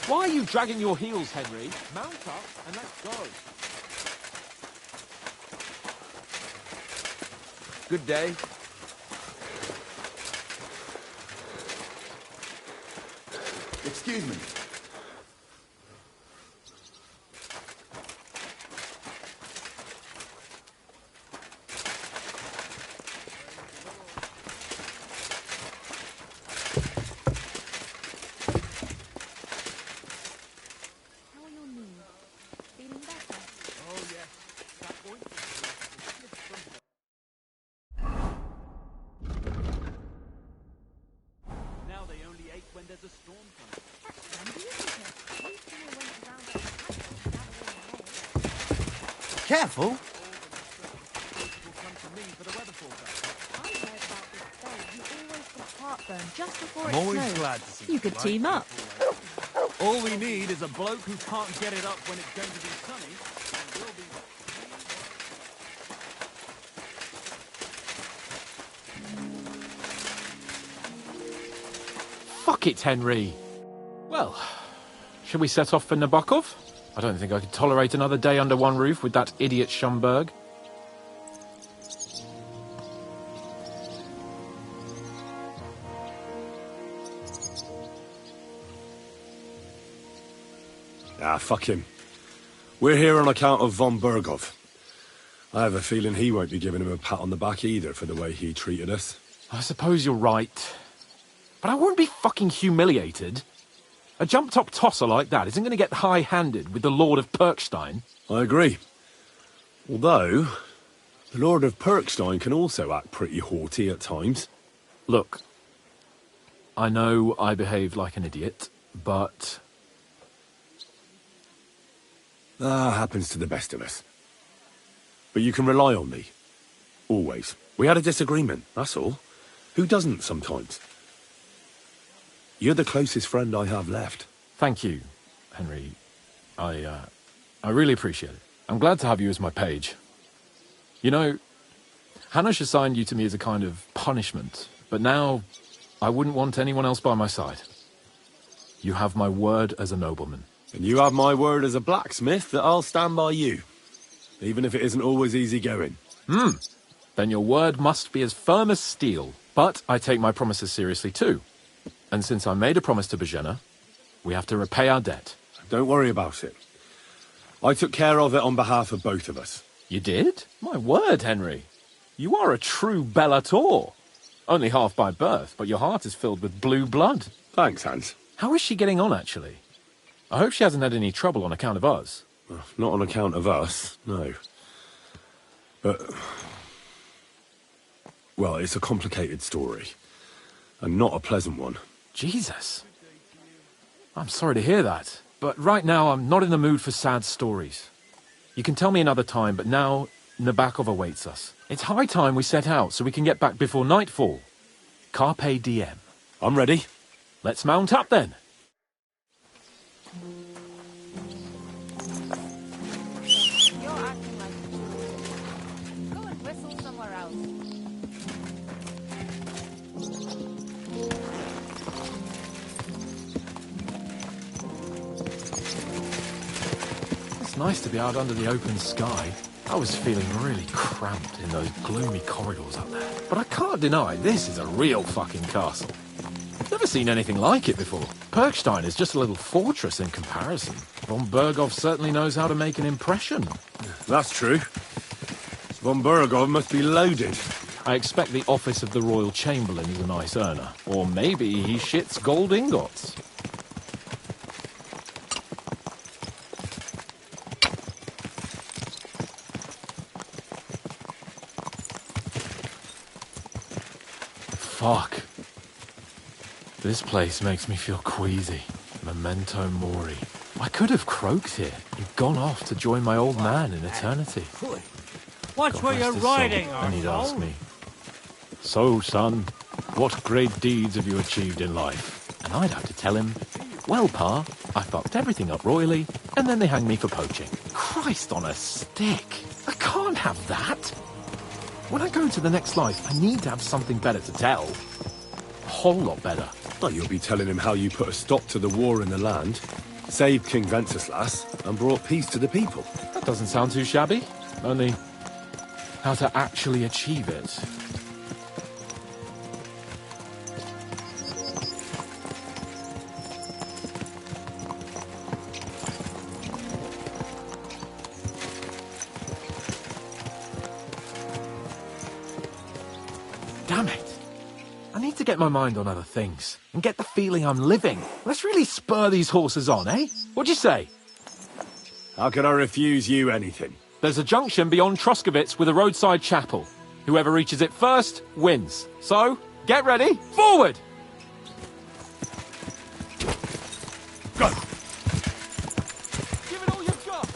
Why are you dragging your heels, Henry? Mount up and let's go. Good day. Excuse me. Careful! I'm always glad to see you could team up. All we need is a bloke who can't get it up when it's going to be sunny, and we'll be... Fuck it, Henry. Well, shall we set off for Nabokov? I don't think I could tolerate another day under one roof with that idiot Schomburg. Ah, fuck him. We're here on account of von Bergov. I have a feeling he won't be giving him a pat on the back either for the way he treated us. I suppose you're right. But I won't be fucking humiliated. A jump-top tosser like that isn't going to get high-handed with the Lord of Perkstein. I agree. Although, the Lord of Perkstein can also act pretty haughty at times. Look, I know I behaved like an idiot, but... happens to the best of us. But you can rely on me. Always. We had a disagreement, that's all. Who doesn't sometimes? You're the closest friend I have left. Thank you, Henry. I really appreciate it. I'm glad to have you as my page. You know, Hanush assigned you to me as a kind of punishment, but now I wouldn't want anyone else by my side. You have my word as a nobleman. And you have my word as a blacksmith that I'll stand by you. Even if it isn't always easy going. Then your word must be as firm as steel. But I take my promises seriously too. And since I made a promise to Bajena, we have to repay our debt. Don't worry about it. I took care of it on behalf of both of us. You did? My word, Henry. You are a true Bellator. Only half by birth, but your heart is filled with blue blood. Thanks, Hans. How is she getting on, actually? I hope she hasn't had any trouble on account of us. Well, not on account of us, no. But... well, it's a complicated story. And not a pleasant one. Jesus. I'm sorry to hear that. But right now, I'm not in the mood for sad stories. You can tell me another time, but now Nabokov awaits us. It's high time we set out so we can get back before nightfall. Carpe diem. I'm ready. Let's mount up then. You're acting like a fool. Go and whistle somewhere else. It's nice to be out under the open sky. I was feeling really cramped in those gloomy corridors up there. But I can't deny this is a real fucking castle. Never seen anything like it before. Perkstein is just a little fortress in comparison. Von Bergov certainly knows how to make an impression. That's true. Von Bergov must be loaded. I expect the office of the Royal Chamberlain is a nice earner. Or maybe he shits gold ingots. Fuck. This place makes me feel queasy. Memento mori. I could have croaked here and gone off to join my old man in eternity. Watch God where rest you're his soul. riding, And he'd ask Arnold. me, "So, son, what great deeds have you achieved in life?" And I'd have to tell him, "Well, Pa, I fucked everything up royally, and then they hanged me for poaching." Christ on a stick. I can't have that. When I go into the next life, I need to have something better to tell. A whole lot better. Well, you'll be telling him how you put a stop to the war in the land, saved King Venceslas, and brought peace to the people. That doesn't sound too shabby. Only, how to actually achieve it. Damn it. I need to get my mind on other things and get the feeling I'm living. Let's really spur these horses on, eh? What'd you say? How can I refuse you anything? There's a junction beyond Troskovitz with a roadside chapel. Whoever reaches it first wins. So, get ready. Forward! Go! Give it all you've got!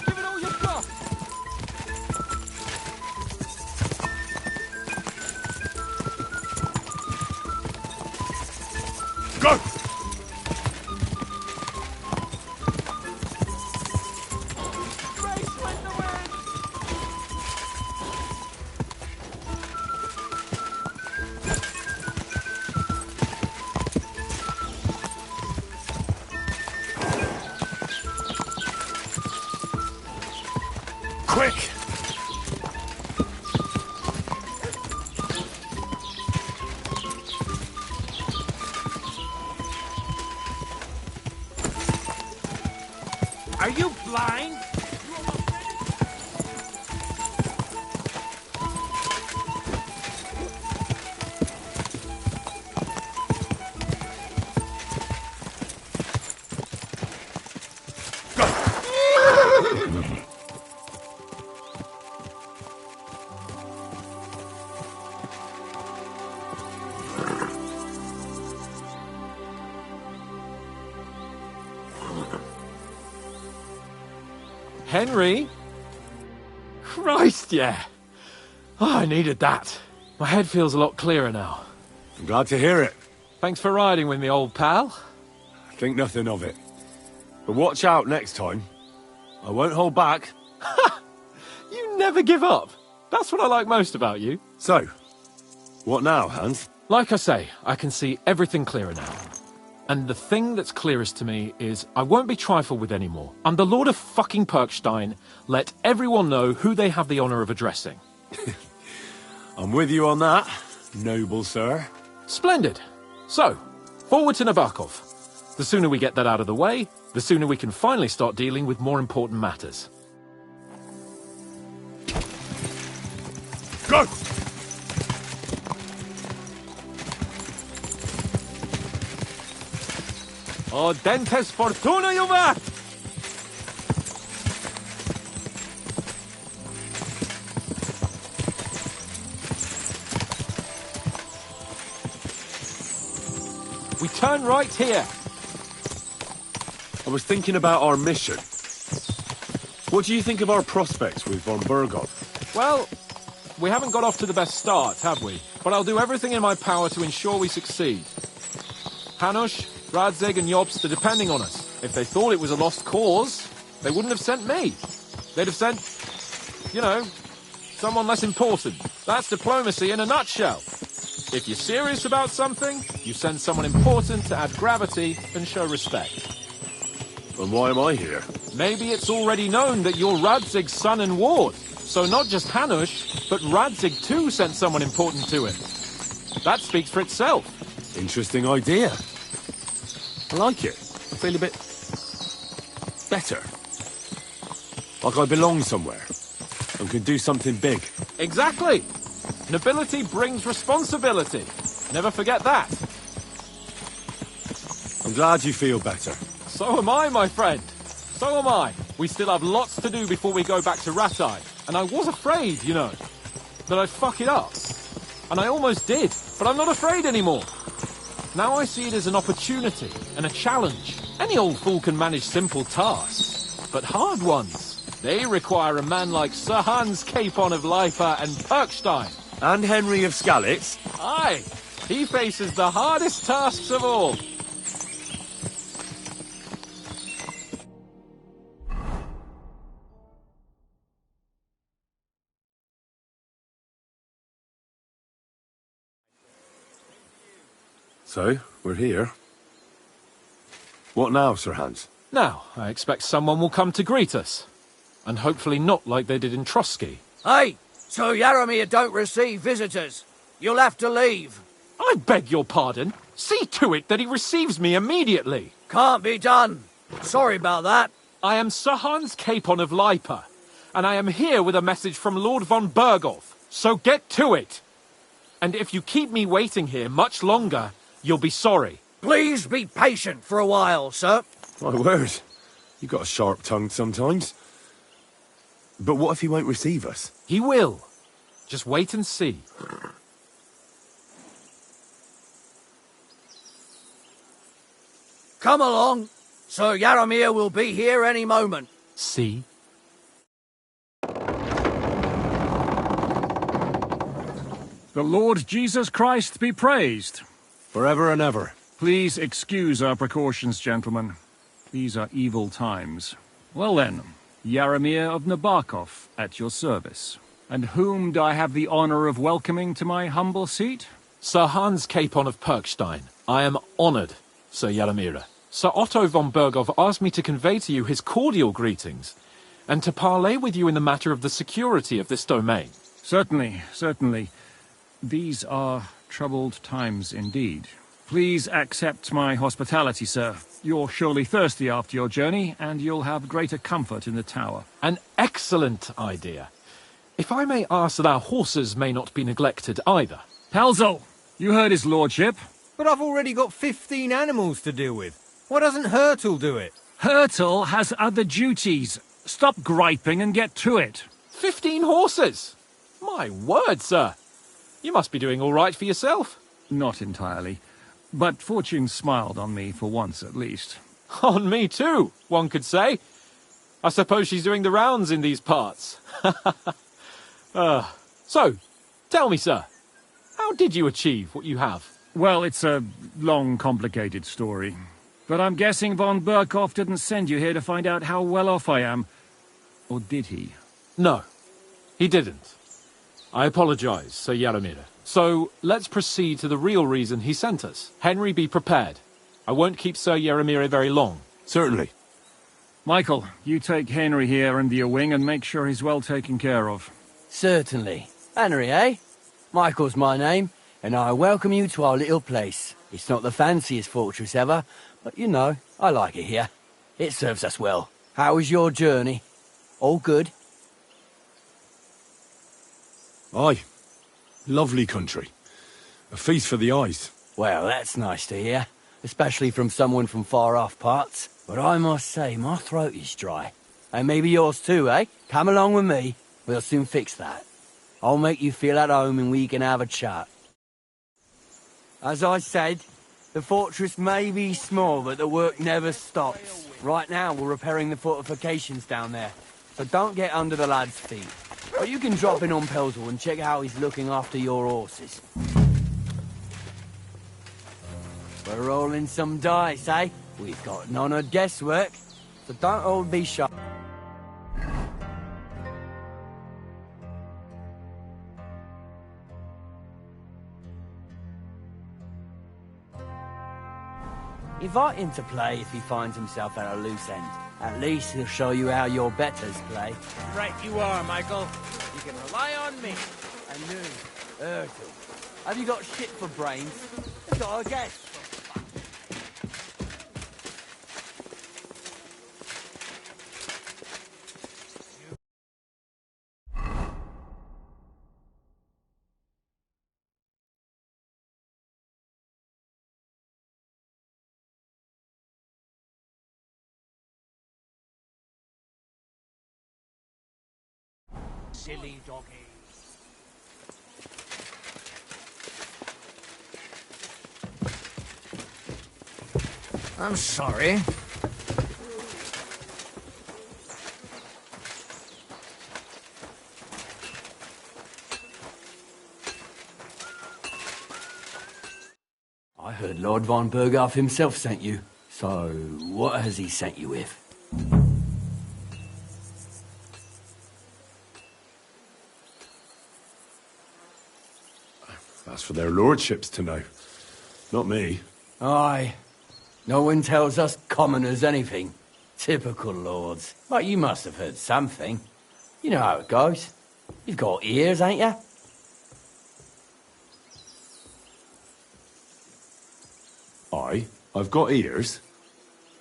Give it all you've got! quick! Are you blind? Henry? Christ, yeah. Oh, I needed that. My head feels a lot clearer now. I'm glad to hear it. Thanks for riding with me, old pal. Think nothing of it. But watch out next time. I won't hold back. You never give up. That's what I like most about you. So, what now, Hans? Like I say, I can see everything clearer now. And the thing that's clearest to me is I won't be trifled with anymore. I'm the Lord of fucking Perkstein. Let everyone know who they have the honour of addressing. I'm with you on that, noble sir. Splendid. So, forward to Nabokov. The sooner we get that out of the way, the sooner we can finally start dealing with more important matters. Go! O dentes fortuna juvat! We turn right here. I was thinking about our mission. What do you think of our prospects with von Berghoff? Well, we haven't got off to the best start, have we? But I'll do everything in my power to ensure we succeed. Hanush, Radzig and Jobst are depending on us. If they thought it was a lost cause, they wouldn't have sent me. They'd have sent, you know, someone less important. That's diplomacy in a nutshell. If you're serious about something, you send someone important to add gravity and show respect. And why am I here? Maybe it's already known that you're Radzig's son and ward. So not just Hanush, but Radzig too sent someone important to him. That speaks for itself. Interesting idea. I like it. I feel a bit better. Like I belong somewhere and can do something big. Exactly. Nobility brings responsibility. Never forget that. I'm glad you feel better. So am I, my friend. So am I. We still have lots to do before we go back to Ratai. And I was afraid, you know, that I'd fuck it up. And I almost did, but I'm not afraid anymore. Now I see it as an opportunity and a challenge. Any old fool can manage simple tasks, but hard ones, they require a man like Sir Hans Capon of Lipa and Perkstein. And Henry of Skalitz. Aye, he faces the hardest tasks of all. So, we're here. What now, Sir Hans? Now, I expect someone will come to greet us. And hopefully not like they did in Trotsky. Hey, so Yaromir don't receive visitors. You'll have to leave. I beg your pardon. See to it that he receives me immediately. Can't be done. Sorry about that. I am Sir Hans Capon of Lipa, and I am here with a message from Lord von Berghoff. So get to it. And if you keep me waiting here much longer, you'll be sorry. Please be patient for a while, sir. My word. You got a sharp tongue sometimes. But what if he won't receive us? He will. Just wait and see. Come along. Sir Yaromir will be here any moment. See? The Lord Jesus Christ be praised. Forever and ever. Please excuse our precautions, gentlemen. These are evil times. Well then, Yaromir of Nabokov, at your service. And whom do I have the honor of welcoming to my humble seat? Sir Hans Capon of Perkstein. I am honoured, Sir Yaromir. Sir Otto von Berghoff asked me to convey to you his cordial greetings. and to parley with you in the matter of the security of this domain. Certainly, certainly. These are troubled times indeed. Please accept my hospitality, sir. You're surely thirsty after your journey, and you'll have greater comfort in the tower. An excellent idea. If I may ask that our horses may not be neglected either. Palzel, you heard his lordship. But I've already got 15 animals to deal with. Why doesn't Hurtle do it? Hurtle has other duties. Stop griping and get to it. 15 horses! My word, sir. You must be doing all right for yourself. Not entirely. But fortune smiled on me for once at least. On me too, one could say. I suppose she's doing the rounds in these parts. So, tell me, sir, how did you achieve what you have? Well, it's a long, complicated story. But I'm guessing von Burkhoff didn't send you here to find out how well off I am. Or did he? No, he didn't. I apologize, Sir Yaramir. So, let's proceed to the real reason he sent us. Henry, be prepared. I won't keep Sir Yaramir very long. Certainly. Michael, you take Henry here under your wing and make sure he's well taken care of. Certainly. Henry, eh? Michael's my name, and I welcome you to our little place. It's not the fanciest fortress ever, but you know, I like it here. It serves us well. How was your journey? All good? Aye. Lovely country. A feast for the eyes. Well, that's nice to hear, especially from someone from far-off parts. But I must say, my throat is dry. And maybe yours too, eh? Come along with me. We'll soon fix that. I'll make you feel at home and we can have a chat. As I said, the fortress may be small, but the work never stops. Right now, we're repairing the fortifications down there, so don't get under the lad's feet. But you can drop in on Pelzel and check how he's looking after your horses. We're rolling some dice, eh? We've got none of guesswork, so don't all be shy. Invite him to play if he finds himself at a loose end. At least he'll show you how your betters play. Right you are, Michael. You can rely on me. And you, Urkel, have you got shit for brains? I've got a guess. Silly doggy. I'm sorry. I heard Lord von Burghoff himself sent you. So, what has he sent you with? That's for their lordships to know. Not me. Aye. No one tells us commoners anything. Typical lords. But you must have heard something. You know how it goes. You've got ears, ain't you? Aye, I've got ears.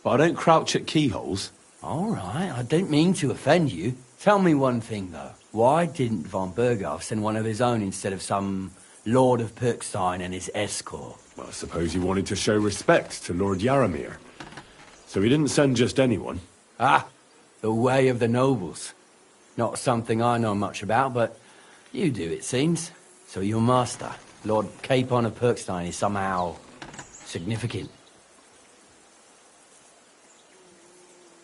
But I don't crouch at keyholes. All right, I don't mean to offend you. Tell me one thing, though. Why didn't von Burghoff send one of his own instead of some Lord of Perkstein and his escort? Well, I suppose he wanted to show respect to Lord Yaramir. So he didn't send just anyone. Ah, the way of the nobles. Not something I know much about, but you do, it seems. So your master, Lord Capon of Perkstein, is somehow significant.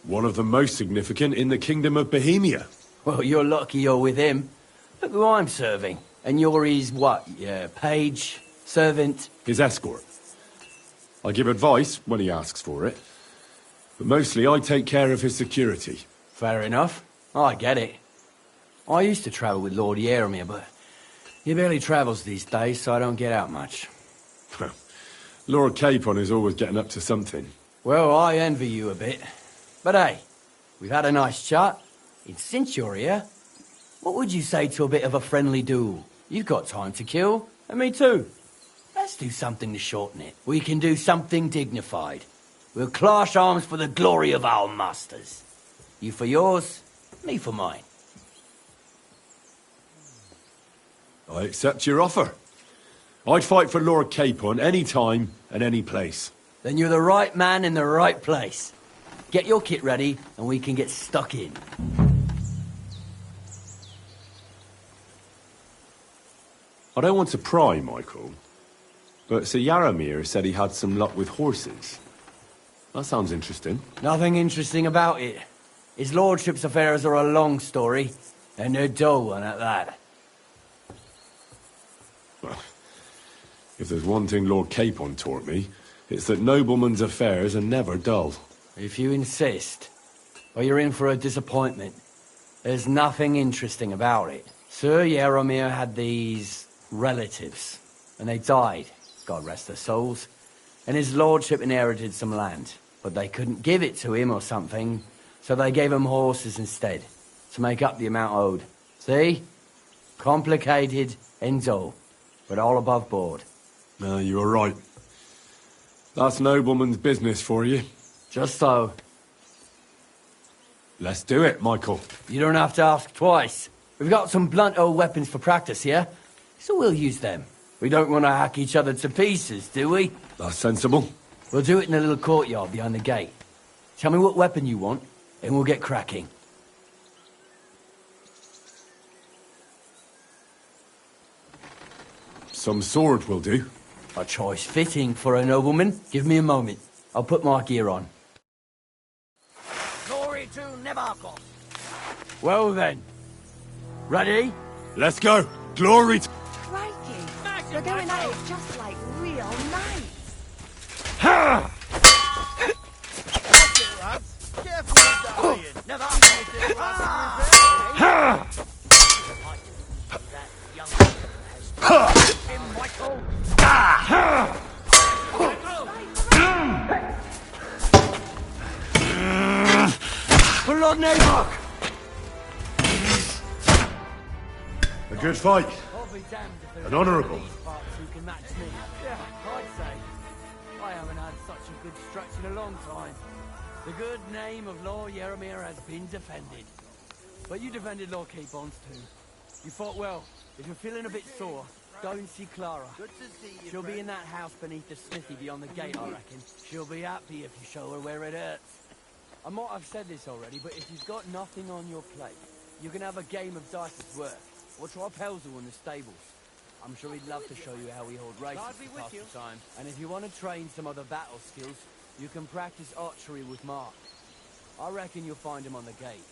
One of the most significant in the Kingdom of Bohemia. Well, you're lucky you're with him. Look who I'm serving. And you're his, what, page, servant? His escort. I give advice when he asks for it. But mostly I take care of his security. Fair enough. I get it. I used to travel with Lord Yaramir, but he barely travels these days, so I don't get out much. Lord Capon is always getting up to something. Well, I envy you a bit. But hey, we've had a nice chat. And since you're here, what would you say to a bit of a friendly duel? You've got time to kill, and me too. Let's do something to shorten it. We can do something dignified. We'll clash arms for the glory of our masters. You for yours, me for mine. I accept your offer. I'd fight for Lord Capon any time and any place. Then you're the right man in the right place. Get your kit ready, and we can get stuck in. I don't want to pry, Michael, but Sir Yaramir said he had some luck with horses. That sounds interesting. Nothing interesting about it. His lordship's affairs are a long story, and a dull one at that. Well, if there's one thing Lord Capon taught me, it's that noblemen's affairs are never dull. If you insist, or you're in for a disappointment. There's nothing interesting about it. Sir Yaramir had these relatives, and they died, God rest their souls, and his lordship inherited some land, but they couldn't give it to him or something, so they gave him horses instead, to make up the amount owed. See? Complicated and dull, but all above board. No, you were right. That's nobleman's business for you. Just so. Let's do it, Michael. You don't have to ask twice. We've got some blunt old weapons for practice here, so we'll use them. We don't want to hack each other to pieces, do we? That's sensible. We'll do it in a little courtyard behind the gate. Tell me what weapon you want, and we'll get cracking. Some sword will do. A choice fitting for a nobleman. Give me a moment. I'll put my gear on. Glory to Nevarkov. Well then. Ready? Let's go. Glory to... Crikey, you're going at it just like real knights. Ha! Watch it, lads. Careful with that iron. Nevarkov. Ha! That young man has him, Michael. For Lord Nabok! A good fight. I'll be damned if there's An honourable. these parts who can match me. Yeah, I'd say. I haven't had such a good stretch in a long time. The good name of Lord Yaramir has been defended. But you defended Lord Capon's too. You fought well. If you're feeling a bit sore, go and see Clara. Good to see you. She'll be in that house beneath the smithy beyond the gate, I reckon. She'll be happy if you show her where it hurts. I might have said this already, but if you've got nothing on your plate, you can have a game of dice at work, or try Pelzel in the stables. I'm sure he'd love to show you how we hold races to pass the time. And if you want to train some other battle skills, you can practice archery with Mark. I reckon you'll find him on the gate.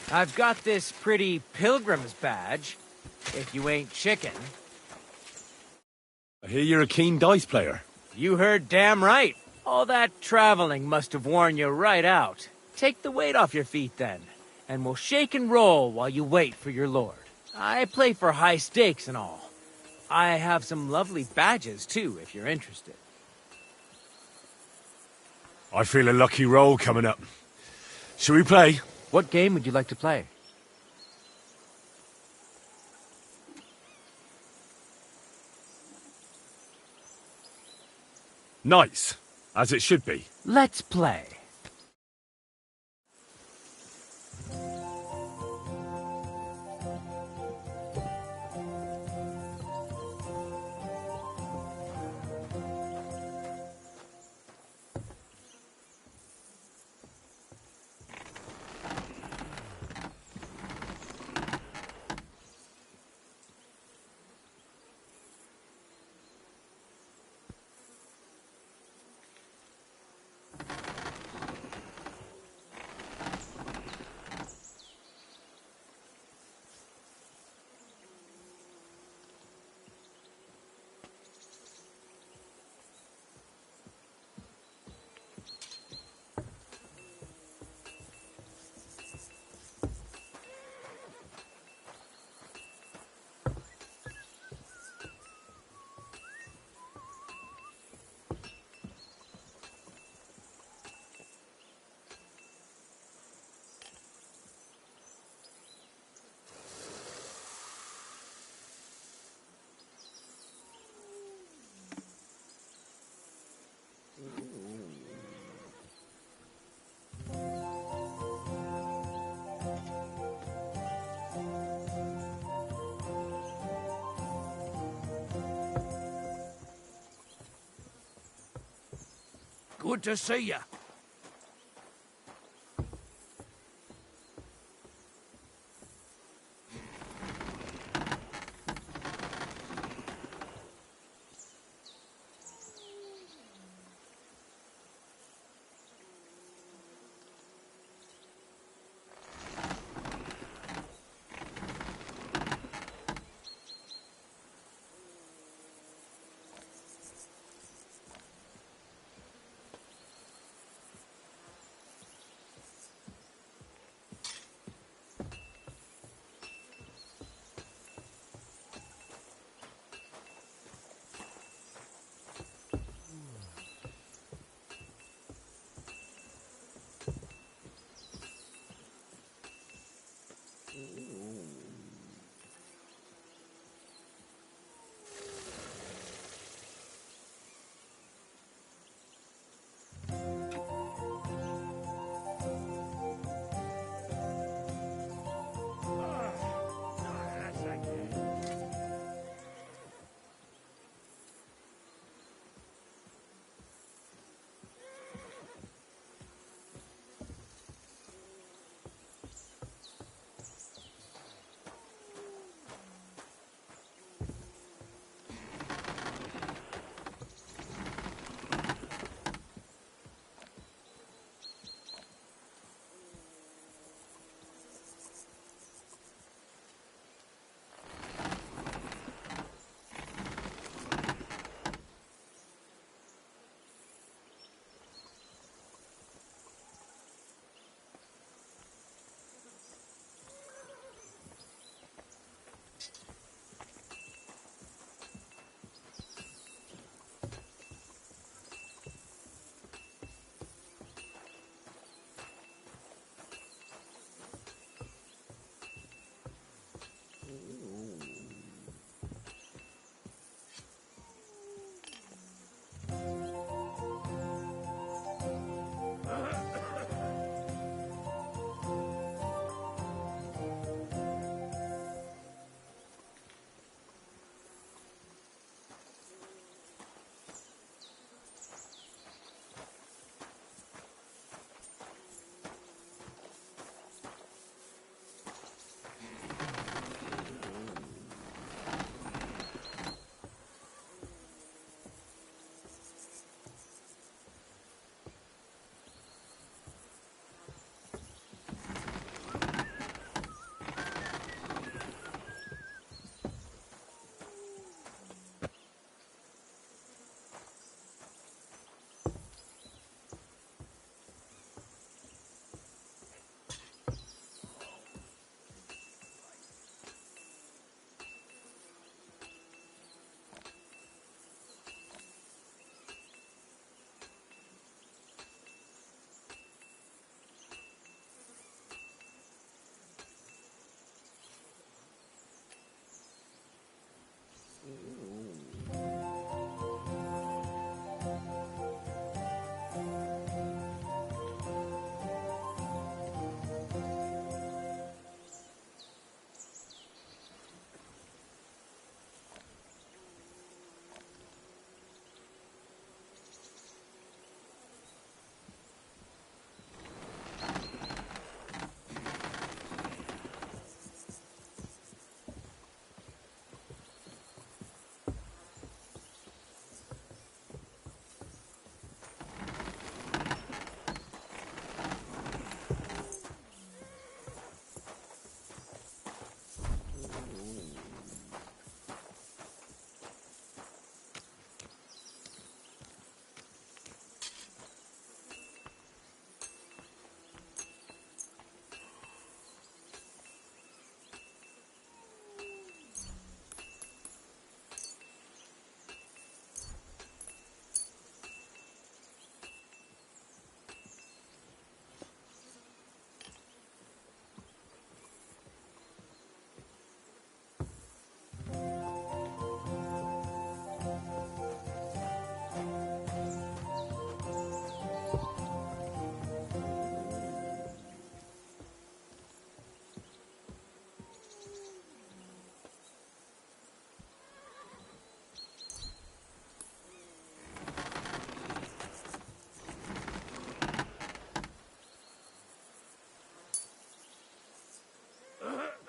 I've got this pretty pilgrim's badge, if you ain't chicken. I hear you're a keen dice player. You heard damn right. All that traveling must have worn you right out. Take the weight off your feet then, and we'll shake and roll while you wait for your lord. I play for high stakes and all. I have some lovely badges too, if you're interested. I feel a lucky roll coming up. Shall we play? What game would you like to play? Nice, as it should be. Let's play. Good to see you.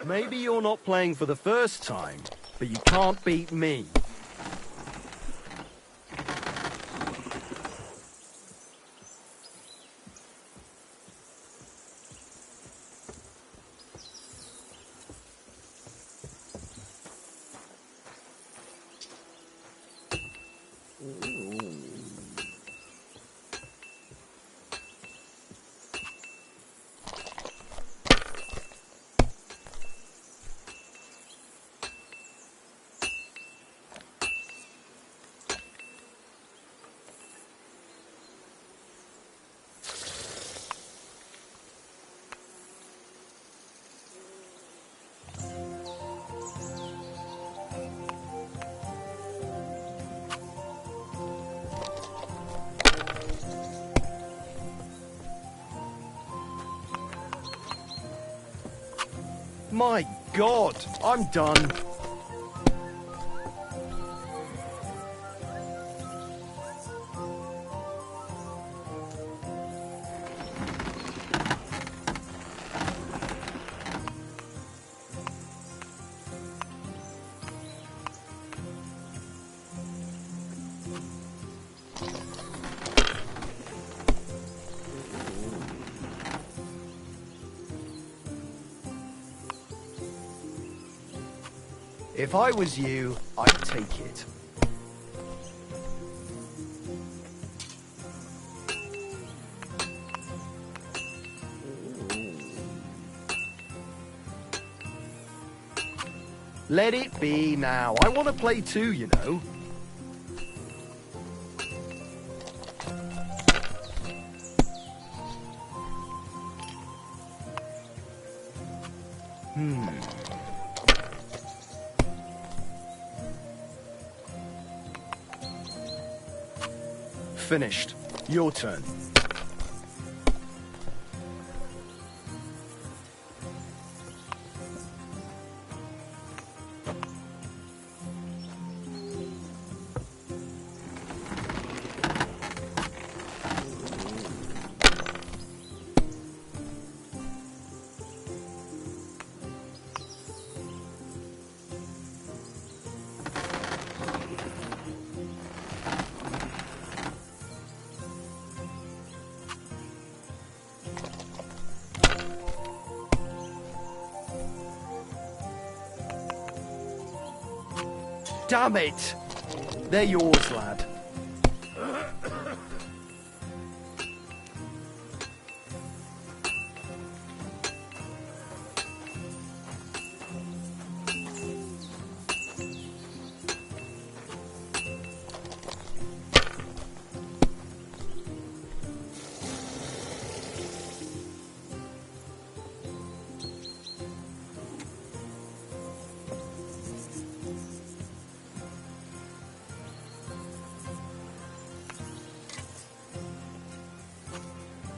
Maybe you're not playing for the first time, but you can't beat me. My God, I'm done. If I was you, I'd take it. Let it be now. I want to play too, you know. Finished. Your turn. Damn it! They're yours, lad.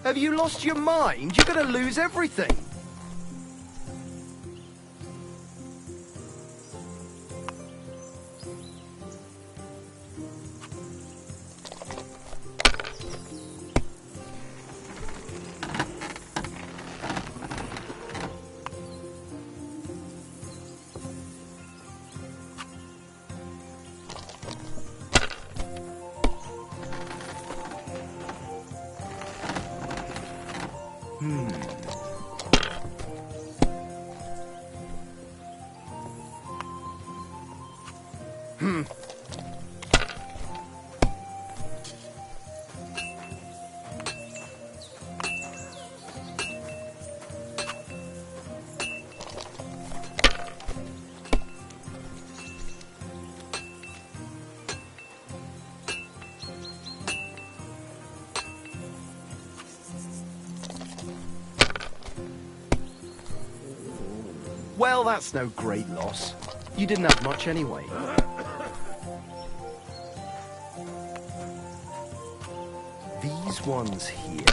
Have you lost your mind? You're gonna lose everything. Well, that's no great loss. You didn't have much anyway. These ones here...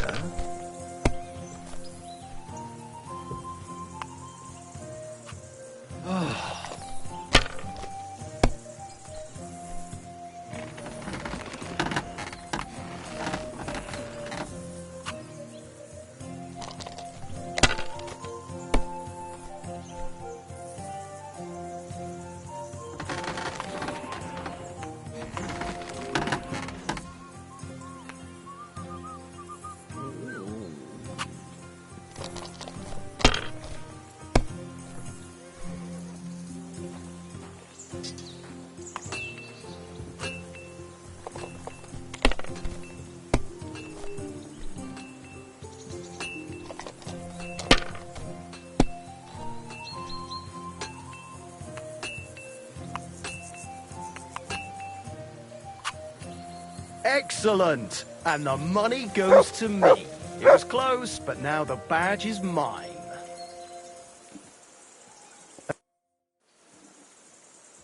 Excellent! And the money goes to me. It was close, but now the badge is mine.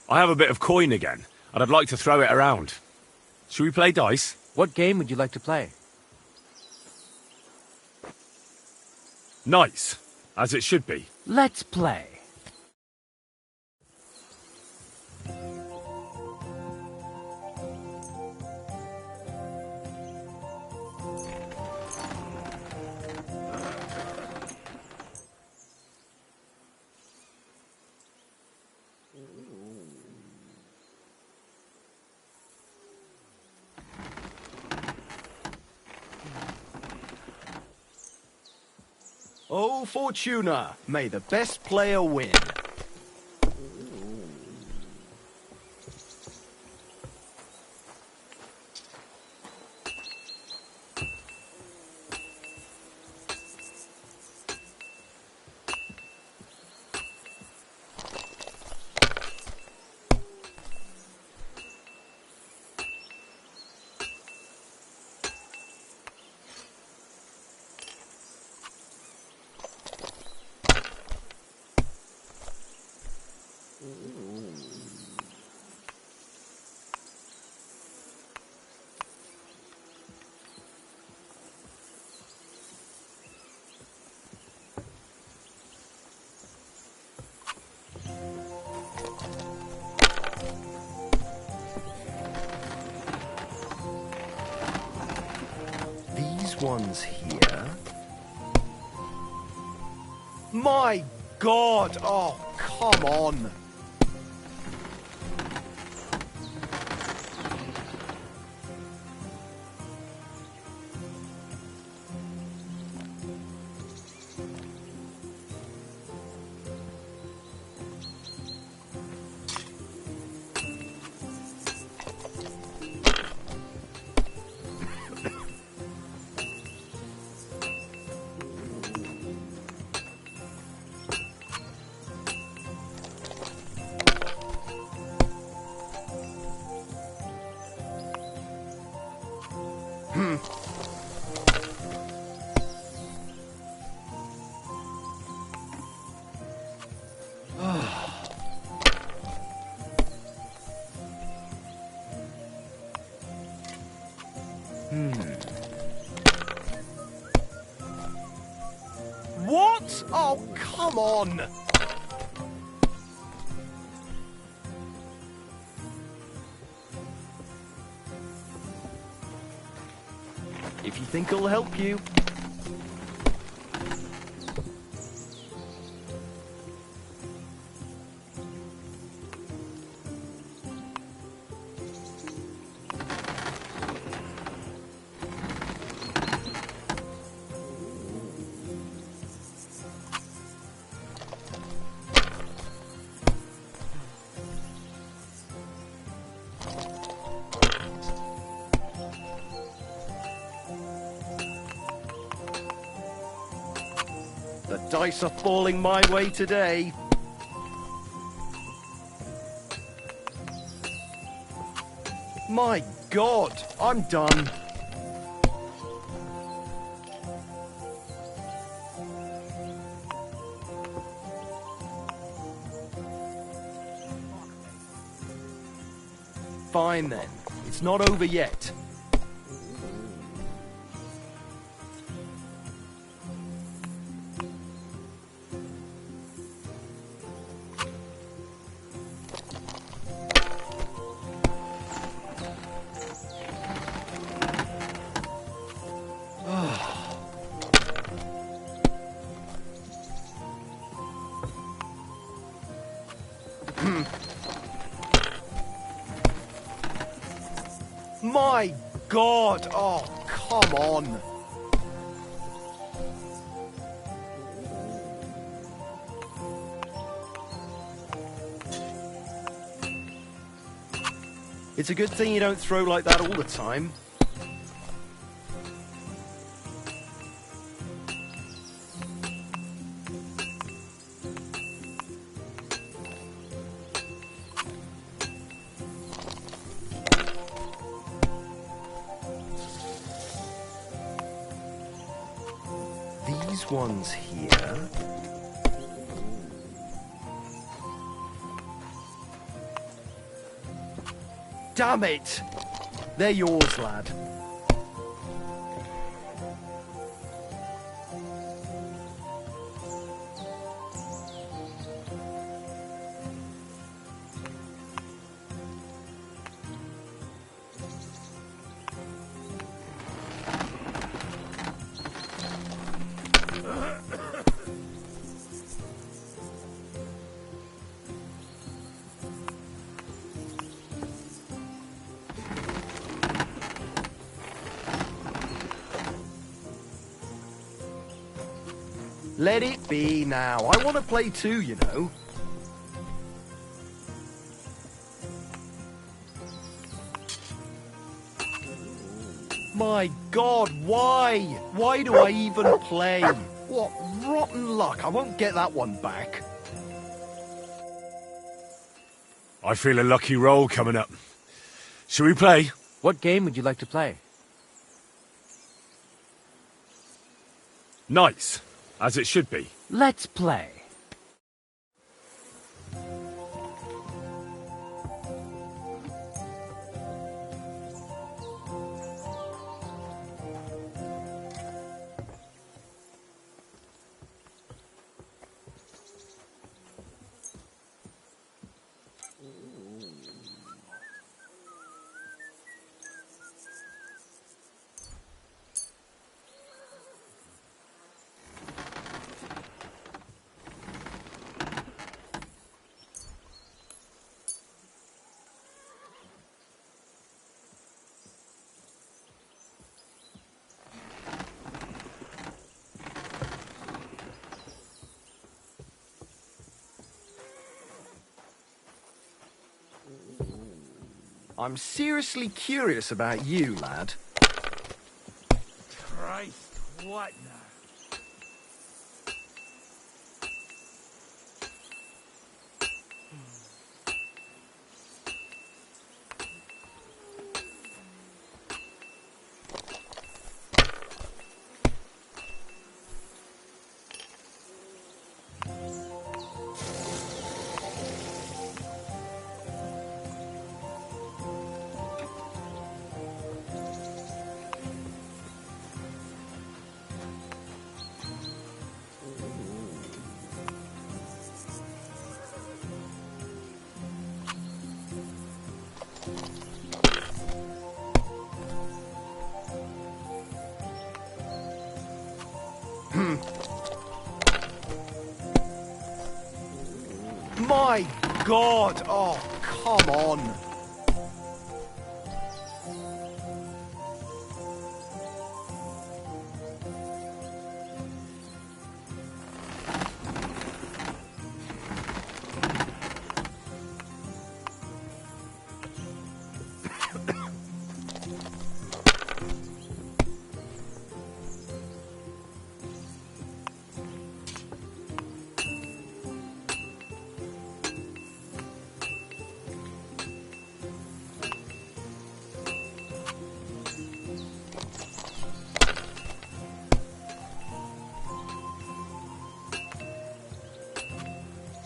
I have a bit of coin again, and I'd like to throw it around. Should we play dice? What game would you like to play? Nice, as it should be. Let's play. Oh, Fortuna, may the best player win. These ones here. My God! Oh, come on! What? Oh, come on! If you think it'll help you. The dice are falling my way today. My God, I'm done. Fine then, it's not over yet. My God! Oh, come on! It's a good thing you don't throw like that all the time. These ones here. Damn it! They're yours, lad. Let it be now. I want to play too, you know. My God, why? Why do I even play? What rotten luck. I won't get that one back. I feel a lucky roll coming up. Shall we play? What game would you like to play? Nice, as it should be. Let's play. I'm seriously curious about you, lad. Christ, what now? My God! Oh, come on!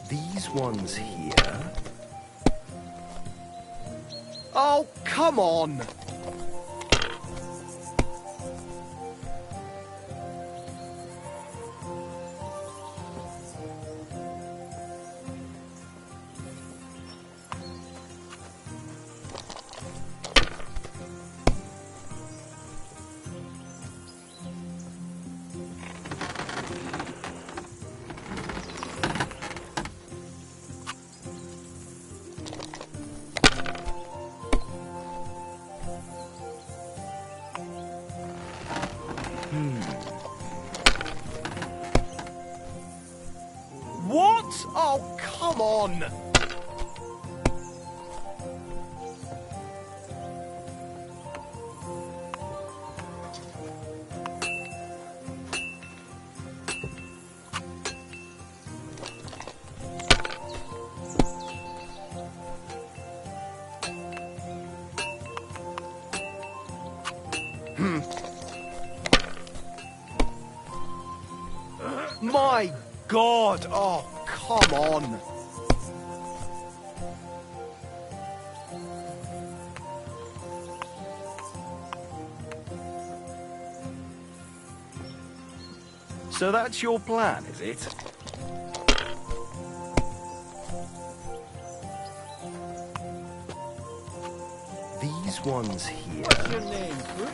These ones here. Oh, come on! What? Oh, come on! My God! Oh, come on! So that's your plan, is it? These ones here... What's your name, Fruit?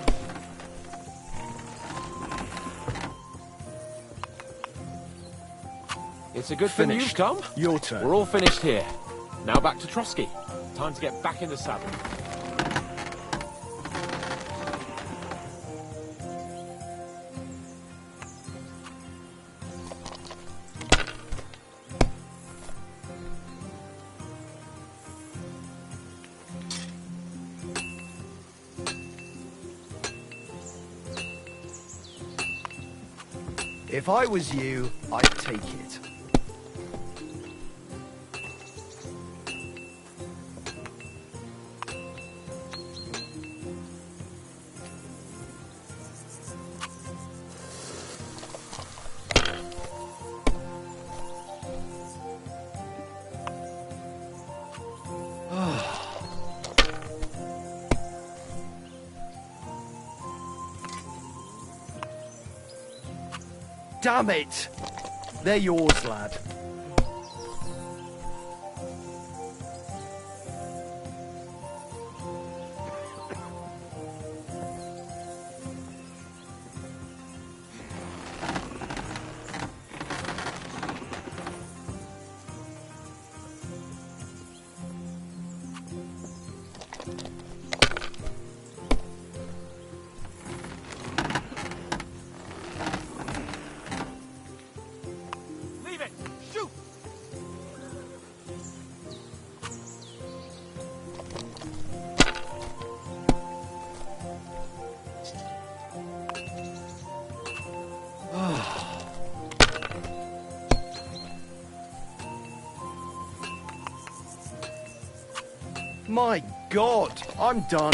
It's a good thing you've Finished. come. Your turn. We're all finished here. Now back to Trotsky. Time to get back in the saddle. If I was you, I'd take it. Damn it! They're yours, lad. Leave it! Shoot! My God, I'm done.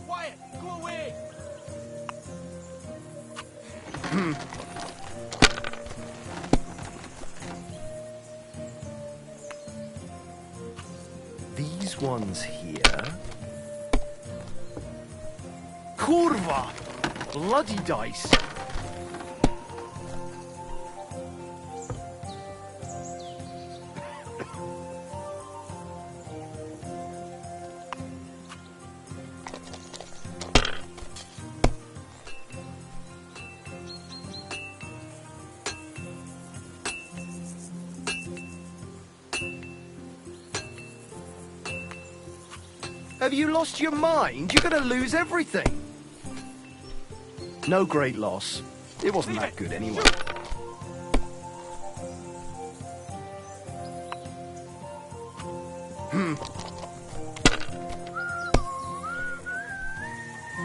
Quiet! Go away! These ones here... Kurva! Bloody dice! Have you lost your mind? You're gonna lose everything. No great loss. It wasn't that good anyway.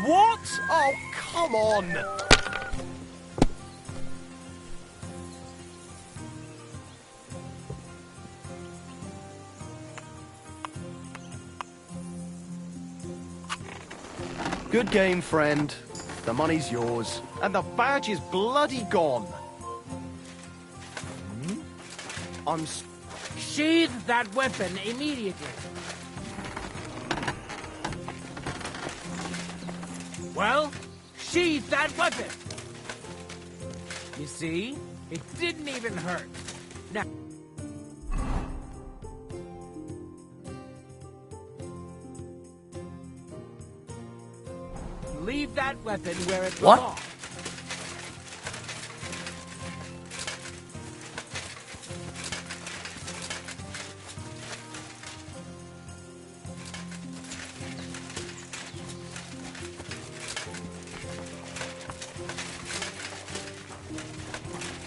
What? Oh, come on! Good game, friend. The money's yours. And the badge is bloody gone. I'm... Sheathe that weapon immediately. Well, sheathe that weapon. You see? It didn't even hurt. Now... leave that weapon where it What? belongs.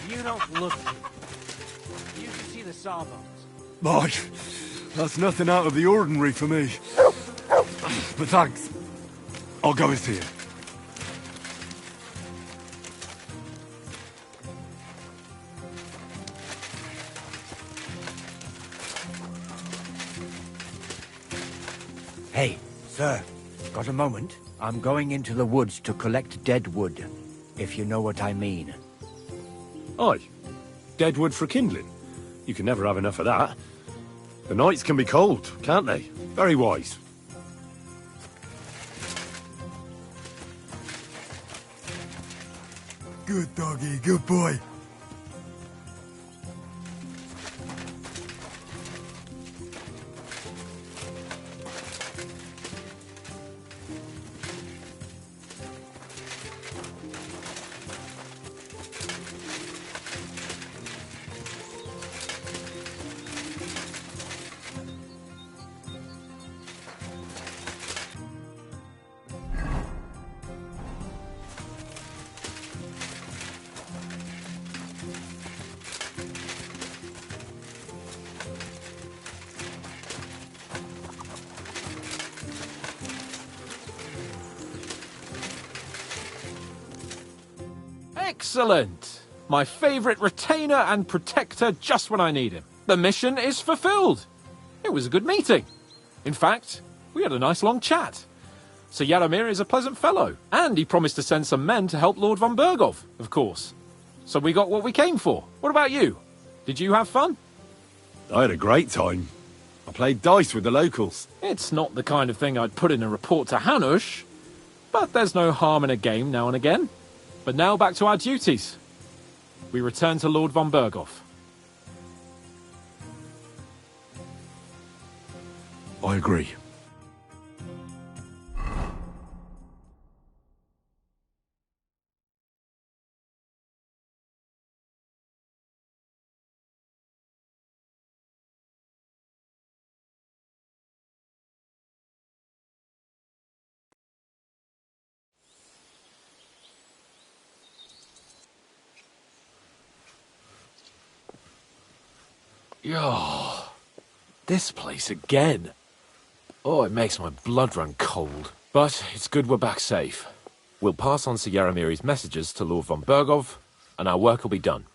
You don't look good. You can see the sawbones. Lord, that's nothing out of the ordinary for me. But thanks. I'll go with you. Hey, sir, got a moment? I'm going into the woods to collect dead wood, if you know what I mean. Aye. Dead wood for kindling. You can never have enough of that. The nights can be cold, can't they? Very wise. Good doggy, good boy. Excellent! My favourite retainer and protector just when I need him. The mission is fulfilled. It was a good meeting. In fact, we had a nice long chat. Sir Yaromir is a pleasant fellow, and he promised to send some men to help Lord von Bergov, of course. So we got what we came for. What about you? Did you have fun? I had a great time. I played dice with the locals. It's not the kind of thing I'd put in a report to Hanush, but there's no harm in a game now and again. But now back to our duties. We return to Lord von Bergov. I agree. Yo, this place again. Oh, it makes my blood run cold. But it's good we're back safe. We'll pass on Sir Yaromiri's messages to Lord von Bergov, and our work will be done.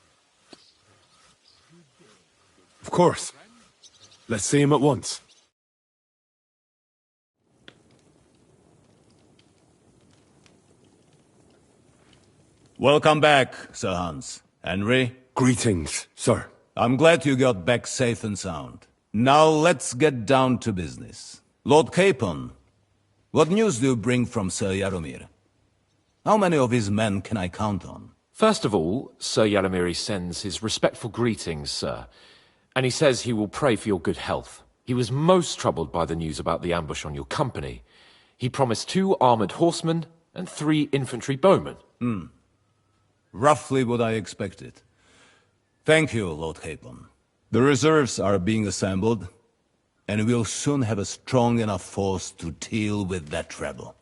Of course. Let's see him at once. Welcome back, Sir Hans. Henry? Greetings, sir. I'm glad you got back safe and sound. Now let's get down to business. Lord Capon, what news do you bring from Sir Yaromir? How many of his men can I count on? First of all, Sir Yaromir sends his respectful greetings, sir. And he says he will pray for your good health. He was most troubled by the news about the ambush on your company. He promised 2 armoured horsemen and 3 infantry bowmen. Roughly what I expected. Thank you, Lord Capon. The reserves are being assembled, and we'll soon have a strong enough force to deal with that rebel.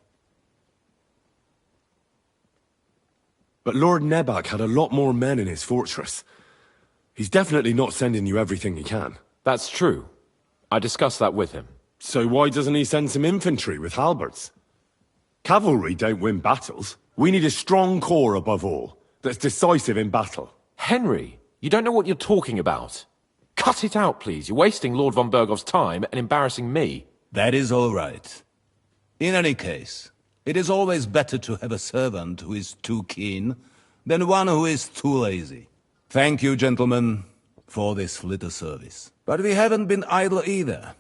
But Lord Nebak had a lot more men in his fortress. He's definitely not sending you everything he can. That's true. I discussed that with him. So why doesn't he send some infantry with halberds? Cavalry don't win battles. We need a strong corps above all, that's decisive in battle. Henry, you don't know what you're talking about. Cut it out, please. You're wasting Lord von Bergov's time and embarrassing me. That is all right. In any case, it is always better to have a servant who is too keen than one who is too lazy. Thank you, gentlemen, for this little service. But we haven't been idle either.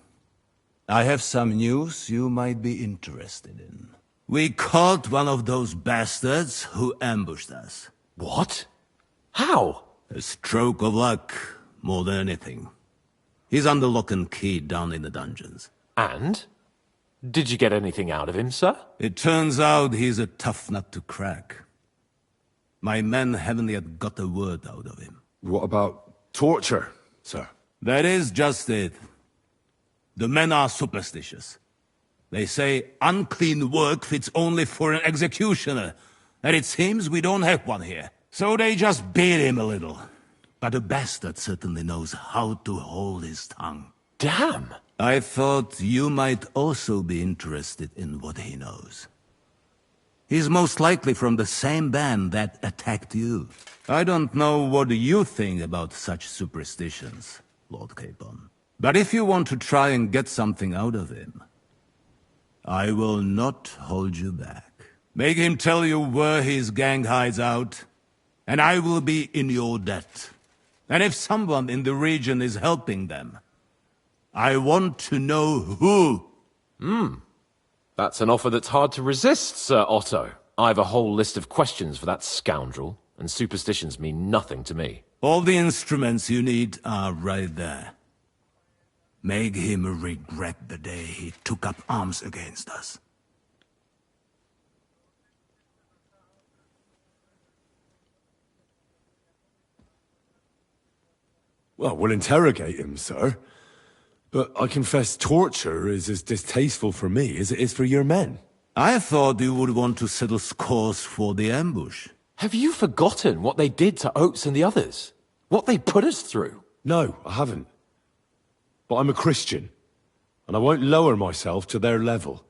I have some news you might be interested in. We caught one of those bastards who ambushed us. What? How? A stroke of luck, more than anything. He's under lock and key down in the dungeons. And? Did you get anything out of him, sir? It turns out he's a tough nut to crack. My men haven't yet got a word out of him. What about torture, sir? That is just it. The men are superstitious. They say unclean work fits only for an executioner, and it seems we don't have one here. So they just beat him a little. but a bastard certainly knows how to hold his tongue. Damn! I thought you might also be interested in what he knows. He's most likely from the same band that attacked you. I don't know what you think about such superstitions, Lord Capon. But if you want to try and get something out of him, I will not hold you back. Make him tell you where his gang hides out, and I will be in your debt. And if someone in the region is helping them, I want to know who. That's an offer that's hard to resist, Sir Otto. I've a whole list of questions for that scoundrel, and superstitions mean nothing to me. All the instruments you need are right there. Make him regret the day he took up arms against us. Well, we'll interrogate him, sir. But I confess torture is as distasteful for me as it is for your men. I thought you would want to settle scores for the ambush. Have you forgotten what they did to Oates and the others? What they put us through? No, I haven't. But I'm a Christian, and I won't lower myself to their level.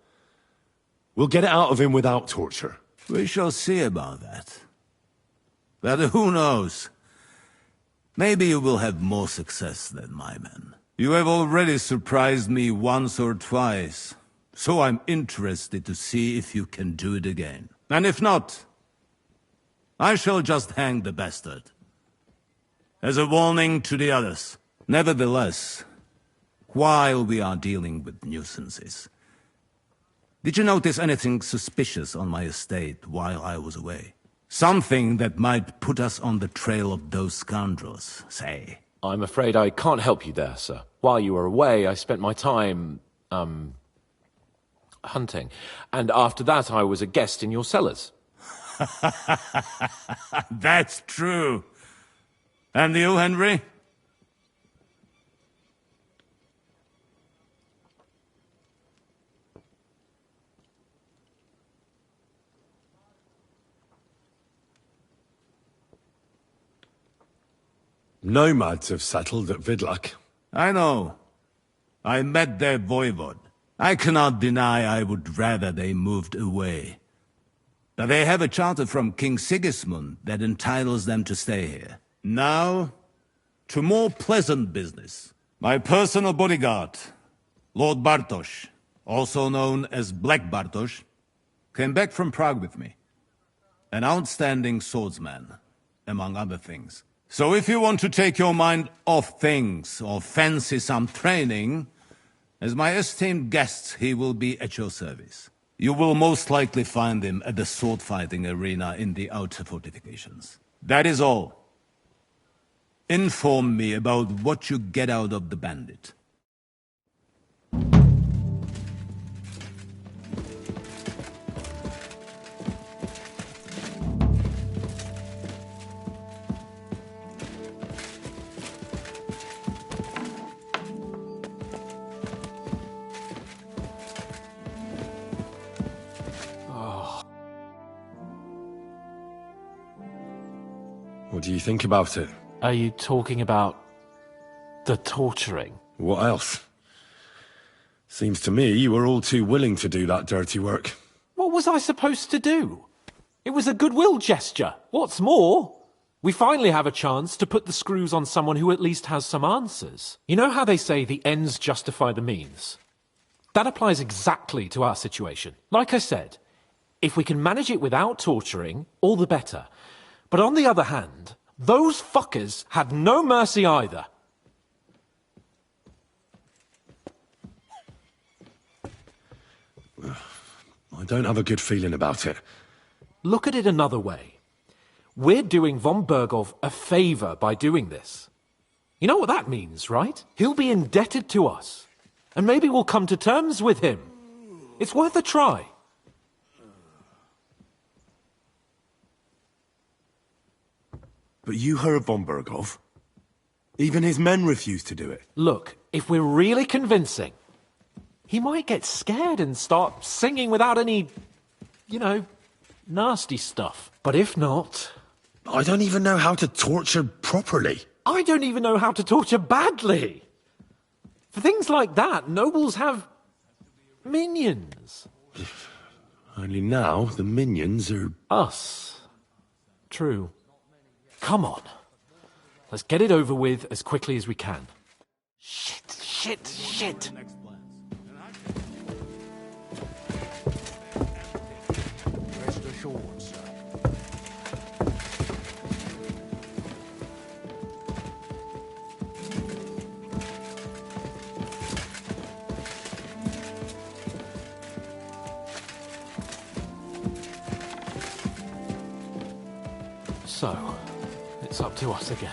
We'll get it out of him without torture. We shall see about that. But who knows? Maybe you will have more success than my men. You have already surprised me once or twice, so I'm interested to see if you can do it again. And if not, I shall just hang the bastard. As a warning to the others. Nevertheless, while we are dealing with nuisances, did you notice anything suspicious on my estate while I was away? Something that might put us on the trail of those scoundrels, say. I'm afraid I can't help you there, sir. While you were away, I spent my time, hunting. And after that, I was a guest in your cellars. That's true. And you, Henry? Nomads have settled at Vidlak. I know. I met their voivod. I cannot deny I would rather they moved away. But they have a charter from King Sigismund that entitles them to stay here. Now, to more pleasant business. My personal bodyguard, Lord Bartosz, also known as Black Bartosz, came back from Prague with me. An outstanding swordsman, among other things. So if you want to take your mind off things, or fancy some training, as my esteemed guest, he will be at your service. You will most likely find him at the sword-fighting arena in the outer fortifications. That is all. Inform me about what you get out of the bandit. What do you think about it? Are you talking about the torturing? What else? Seems to me you were all too willing to do that dirty work. What was I supposed to do? It was a goodwill gesture. What's more, we finally have a chance to put the screws on someone who at least has some answers. You know how they say the ends justify the means? That applies exactly to our situation. Like I said, if we can manage it without torturing, all the better. But on the other hand, those fuckers had no mercy either. I don't have a good feeling about it. Look at it another way. We're doing von Bergov a favor by doing this. You know what that means, right? He'll be indebted to us. And maybe we'll come to terms with him. It's worth a try. But you heard von Bergov. Even his men refused to do it. Look, if we're really convincing, he might get scared and start singing without any, nasty stuff. But if not... I don't even know how to torture properly. I don't even know how to torture badly. For things like that, nobles have minions. Only now the minions are... Us. True. Come on. Let's get it over with as quickly as we can. Shit. Rest assured, sir. So, it's up to us again.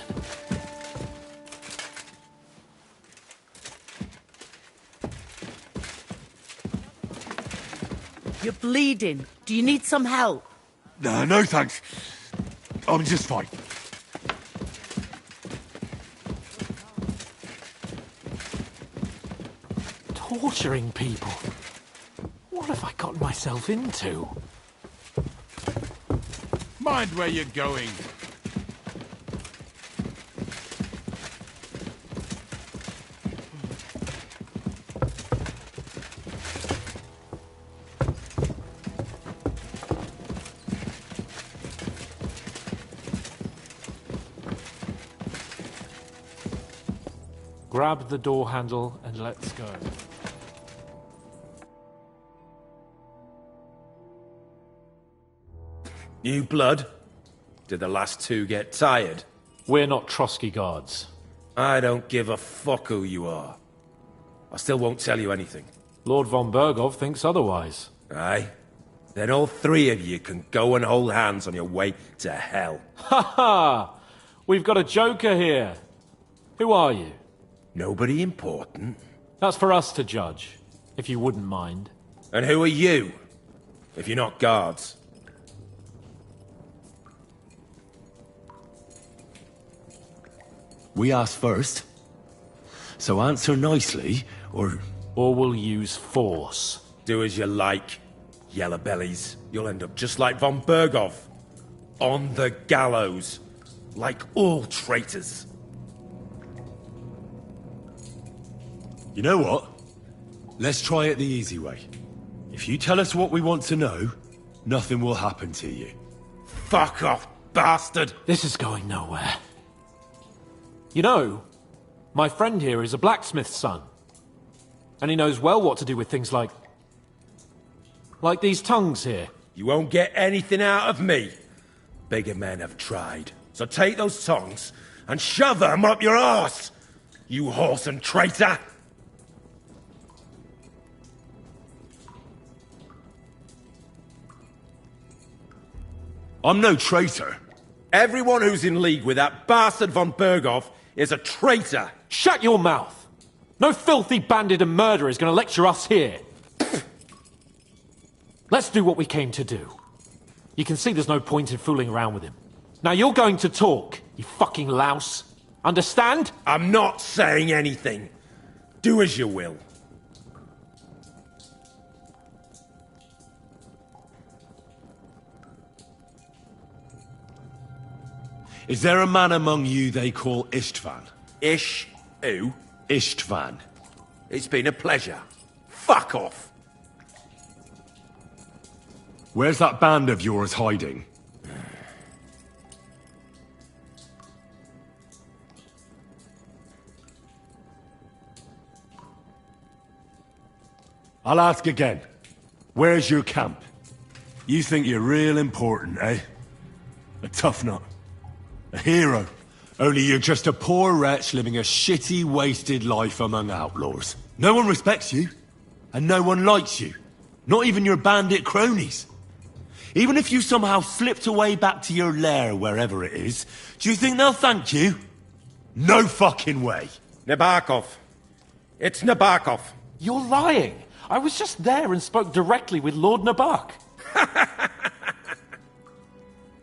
You're bleeding. Do you need some help? No, thanks. I'm just fine. Torturing people? What have I gotten myself into? Mind where you're going. Grab the door handle and let's go. New blood? Did the last two get tired? We're not Trotsky guards. I don't give a fuck who you are. I still won't tell you anything. Lord von Bergov thinks otherwise. Aye? Then all three of you can go and hold hands on your way to hell. Ha ha! We've got a joker here. Who are you? Nobody important. That's for us to judge, if you wouldn't mind. And who are you? If you're not guards. We asked first. So answer nicely, or... Or we'll use force. Do as you like, yellow bellies. You'll end up just like von Bergov. On the gallows. Like all traitors. You know what? Let's try it the easy way. If you tell us what we want to know, nothing will happen to you. Fuck off, bastard! This is going nowhere. You know, my friend here is a blacksmith's son. And he knows well what to do with things like these tongues here. You won't get anything out of me. Bigger men have tried. So take those tongs and shove them up your arse, you whoreson traitor! I'm no traitor. Everyone who's in league with that bastard von Bergov is a traitor. Shut your mouth! No filthy bandit and murderer is going to lecture us here. Let's do what we came to do. You can see there's no point in fooling around with him. Now you're going to talk, you fucking louse. Understand? I'm not saying anything. Do as you will. Is there a man among you they call Istvan? Ish? Who? Istvan. It's been a pleasure. Fuck off. Where's that band of yours hiding? I'll ask again. Where's your camp? You think you're real important, eh? A tough nut. A hero. Only you're just a poor wretch living a shitty, wasted life among outlaws. No one respects you. And no one likes you. Not even your bandit cronies. Even if you somehow slipped away back to your lair, wherever it is, do you think they'll thank you? No fucking way. Nabokov. It's Nabokov. You're lying. I was just there and spoke directly with Lord Nabok.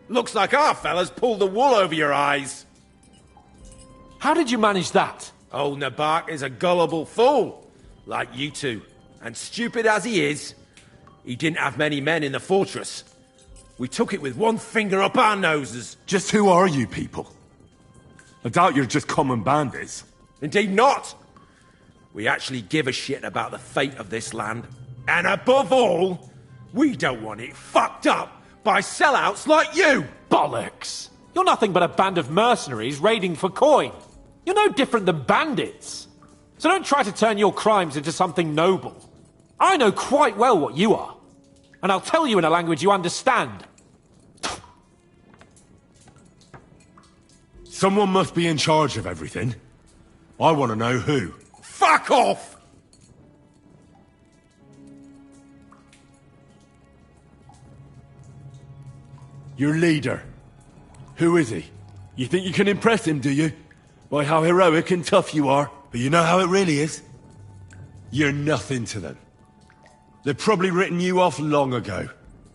Looks like our fellas pulled the wool over your eyes. How did you manage that? Old Nabok is a gullible fool, like you two. And stupid as he is, he didn't have many men in the fortress. We took it with one finger up our noses. Just who are you people? I doubt you're just common bandits. Indeed not! We actually give a shit about the fate of this land. And above all, we don't want it fucked up by sellouts like you! Bollocks! You're nothing but a band of mercenaries raiding for coin. You're no different than bandits. So don't try to turn your crimes into something noble. I know quite well what you are. And I'll tell you in a language you understand. Someone must be in charge of everything. I want to know who. Fuck off! Your leader. Who is he? You think you can impress him, do you? By how heroic and tough you are. But you know how it really is? You're nothing to them. They've probably written you off long ago.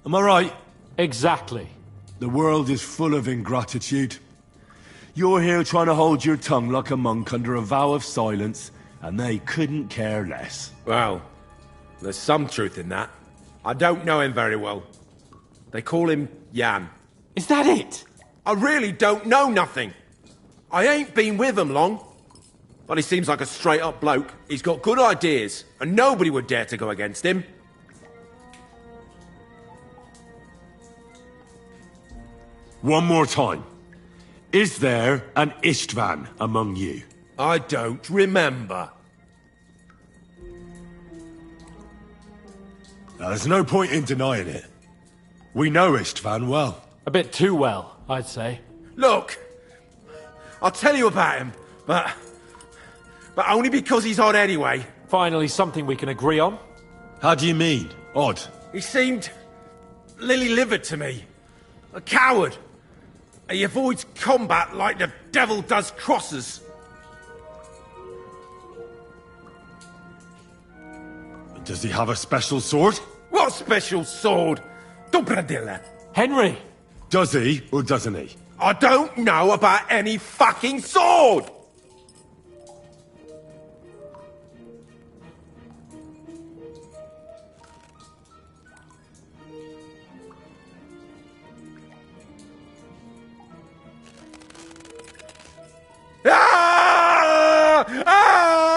Am I right? Exactly. The world is full of ingratitude. You're here trying to hold your tongue like a monk under a vow of silence, and they couldn't care less. Well, there's some truth in that. I don't know him very well. They call him Jan. Is that it? I really don't know nothing. I ain't been with him long. But he seems like a straight-up bloke. He's got good ideas, and nobody would dare to go against him. One more time. Is there an Istvan among you? I don't remember. Now, there's no point in denying it. We know Istvan well. A bit too well, I'd say. Look, I'll tell you about him, but only because he's odd anyway. Finally, something we can agree on. How do you mean, odd? He seemed lily-livered to me. A coward. He avoids combat like the devil does crosses. Does he have a special sword? What special sword? Dobradilla. Henry! Does he, or doesn't he? I don't know about any fucking sword! Ah! Ah!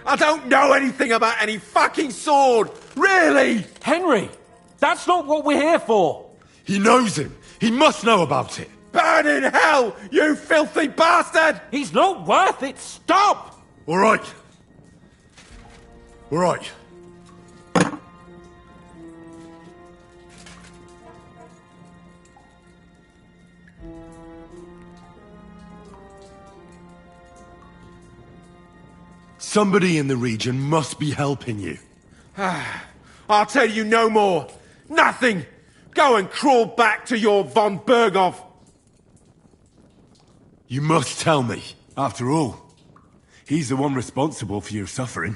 I don't know anything about any fucking sword! Really! Henry! That's not what we're here for! He knows him! He must know about it! Burn in hell, you filthy bastard! He's not worth it! Stop! All right. All right. Somebody in the region must be helping you. I'll tell you no more. Nothing! Go and crawl back to your von Berghoff. You must tell me. After all, he's the one responsible for your suffering.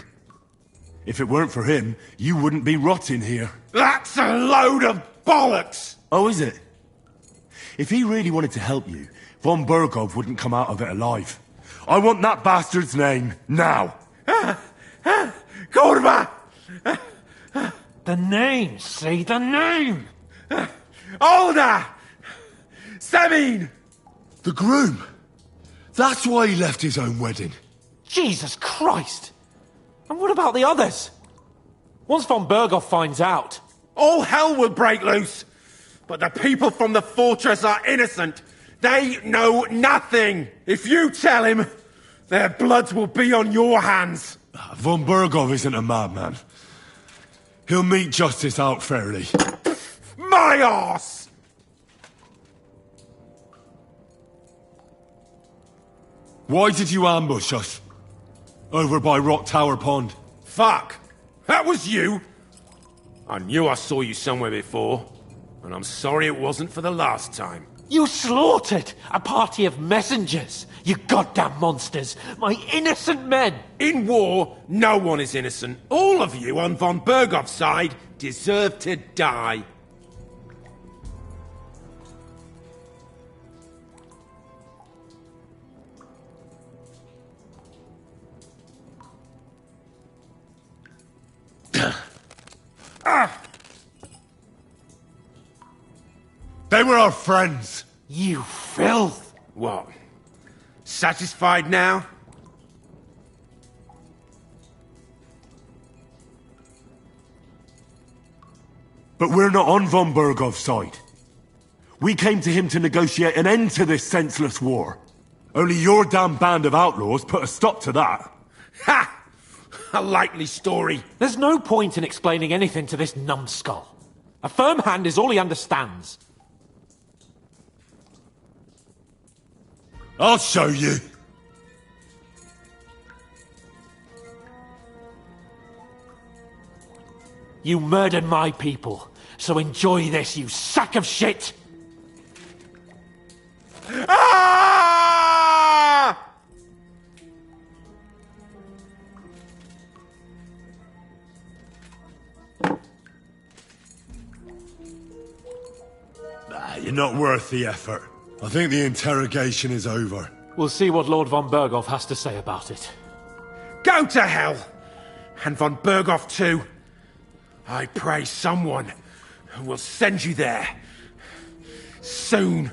If it weren't for him, you wouldn't be rotting here. That's a load of bollocks! Oh, is it? If he really wanted to help you, von Berghoff wouldn't come out of it alive. I want that bastard's name, now! Korva! The name, see the name! Olda! Semin! The groom! That's why he left his own wedding. Jesus Christ! And what about the others? Once von Berghoff finds out... All hell will break loose! But the people from the fortress are innocent! They know nothing! If you tell him, their blood will be on your hands! Von Berghoff isn't a madman. He'll meet justice out fairly. My arse! Why did you ambush us? Over by Rock Tower Pond. Fuck! That was you! I knew I saw you somewhere before, and I'm sorry it wasn't for the last time. You slaughtered a party of messengers! You goddamn monsters! My innocent men! In war, no one is innocent. All of you on von Berghoff's side deserve to die. Ah! They were our friends. You filth! What? Satisfied now? But we're not on von Bergov's side. We came to him to negotiate an end to this senseless war. Only your damn band of outlaws put a stop to that. Ha! A likely story. There's no point in explaining anything to this numbskull. A firm hand is all he understands. I'll show you. You murdered my people, so enjoy this, you sack of shit! Ah! You're not worth the effort. I think the interrogation is over. We'll see what Lord von Berghoff has to say about it. Go to hell! And von Berghoff too. I pray someone will send you there. Soon.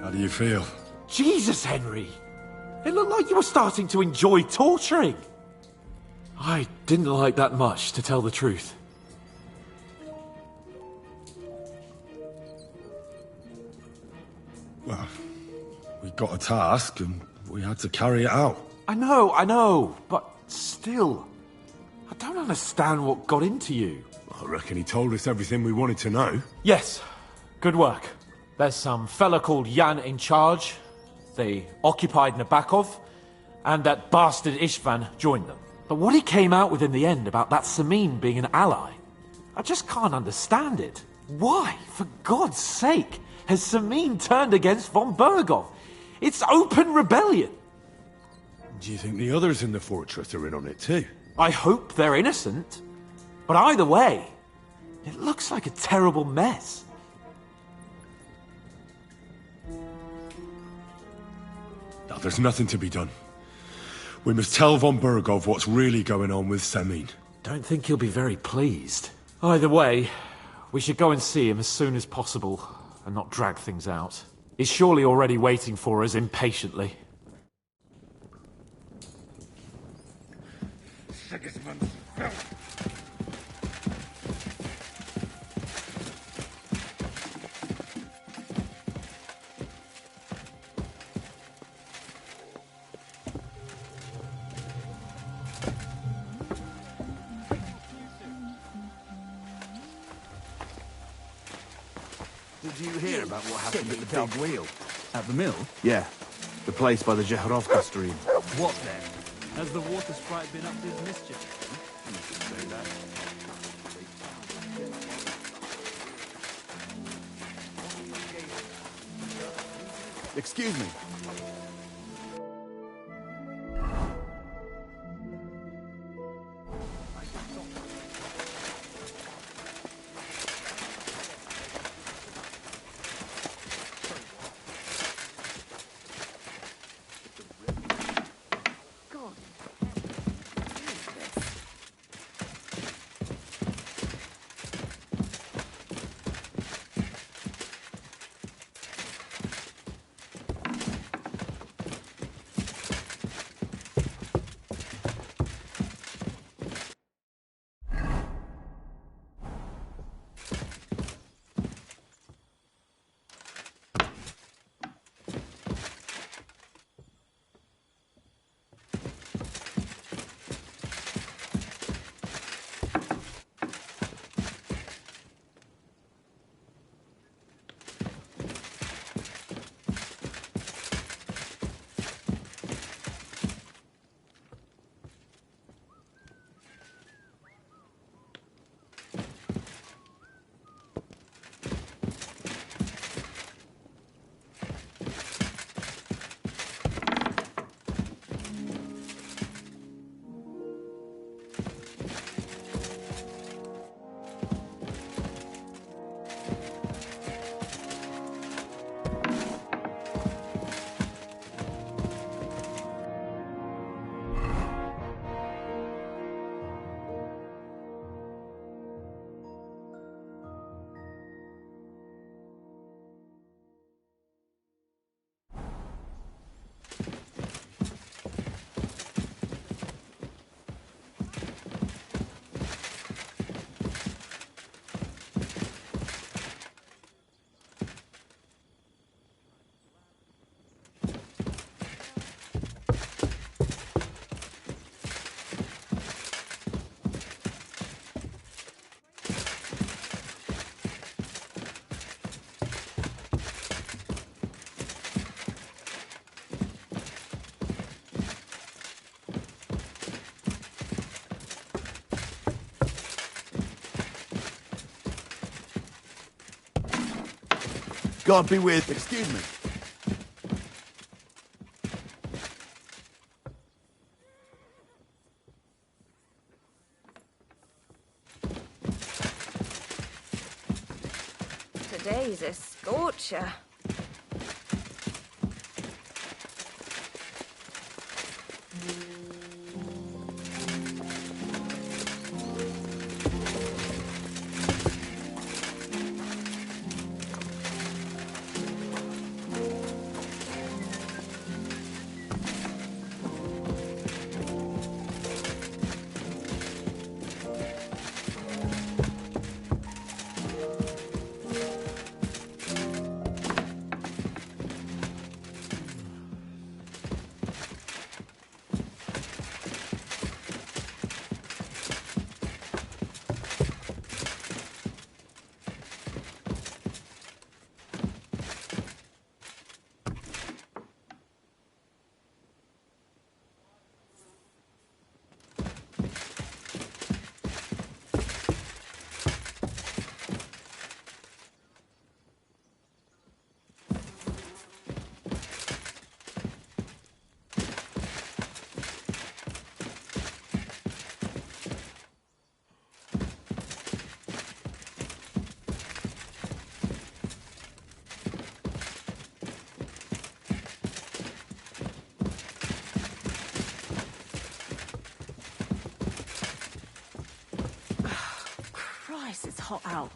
How do you feel? Jesus, Henry! It looked like you were starting to enjoy torturing. I didn't like that much, to tell the truth. Well, we got a task and we had to carry it out. I know, but still, I don't understand what got into you. I reckon he told us everything we wanted to know. Yes, good work. There's some fella called Jan in charge. They occupied Nabokov, and that bastard Istvan joined them. But what he came out with in the end about that Samin being an ally, I just can't understand it. Why, for God's sake, has Samin turned against von Berghoff? It's open rebellion. Do you think the others in the fortress are in on it too? I hope they're innocent. But either way, it looks like a terrible mess. No, there's nothing to be done. We must tell von Berghoff what's really going on with Samin. Don't think he'll be very pleased. Either way, we should go and see him as soon as possible and not drag things out. He's surely already waiting for us impatiently. Did you hear about what happened at the big wheel? At the mill? Yeah, the place by the Jehorovka stream. What then? Has the water sprite been up to his mischief? You should say that. Excuse me. God be with... Excuse me. Today's a scorcher. Christ, it's hot out.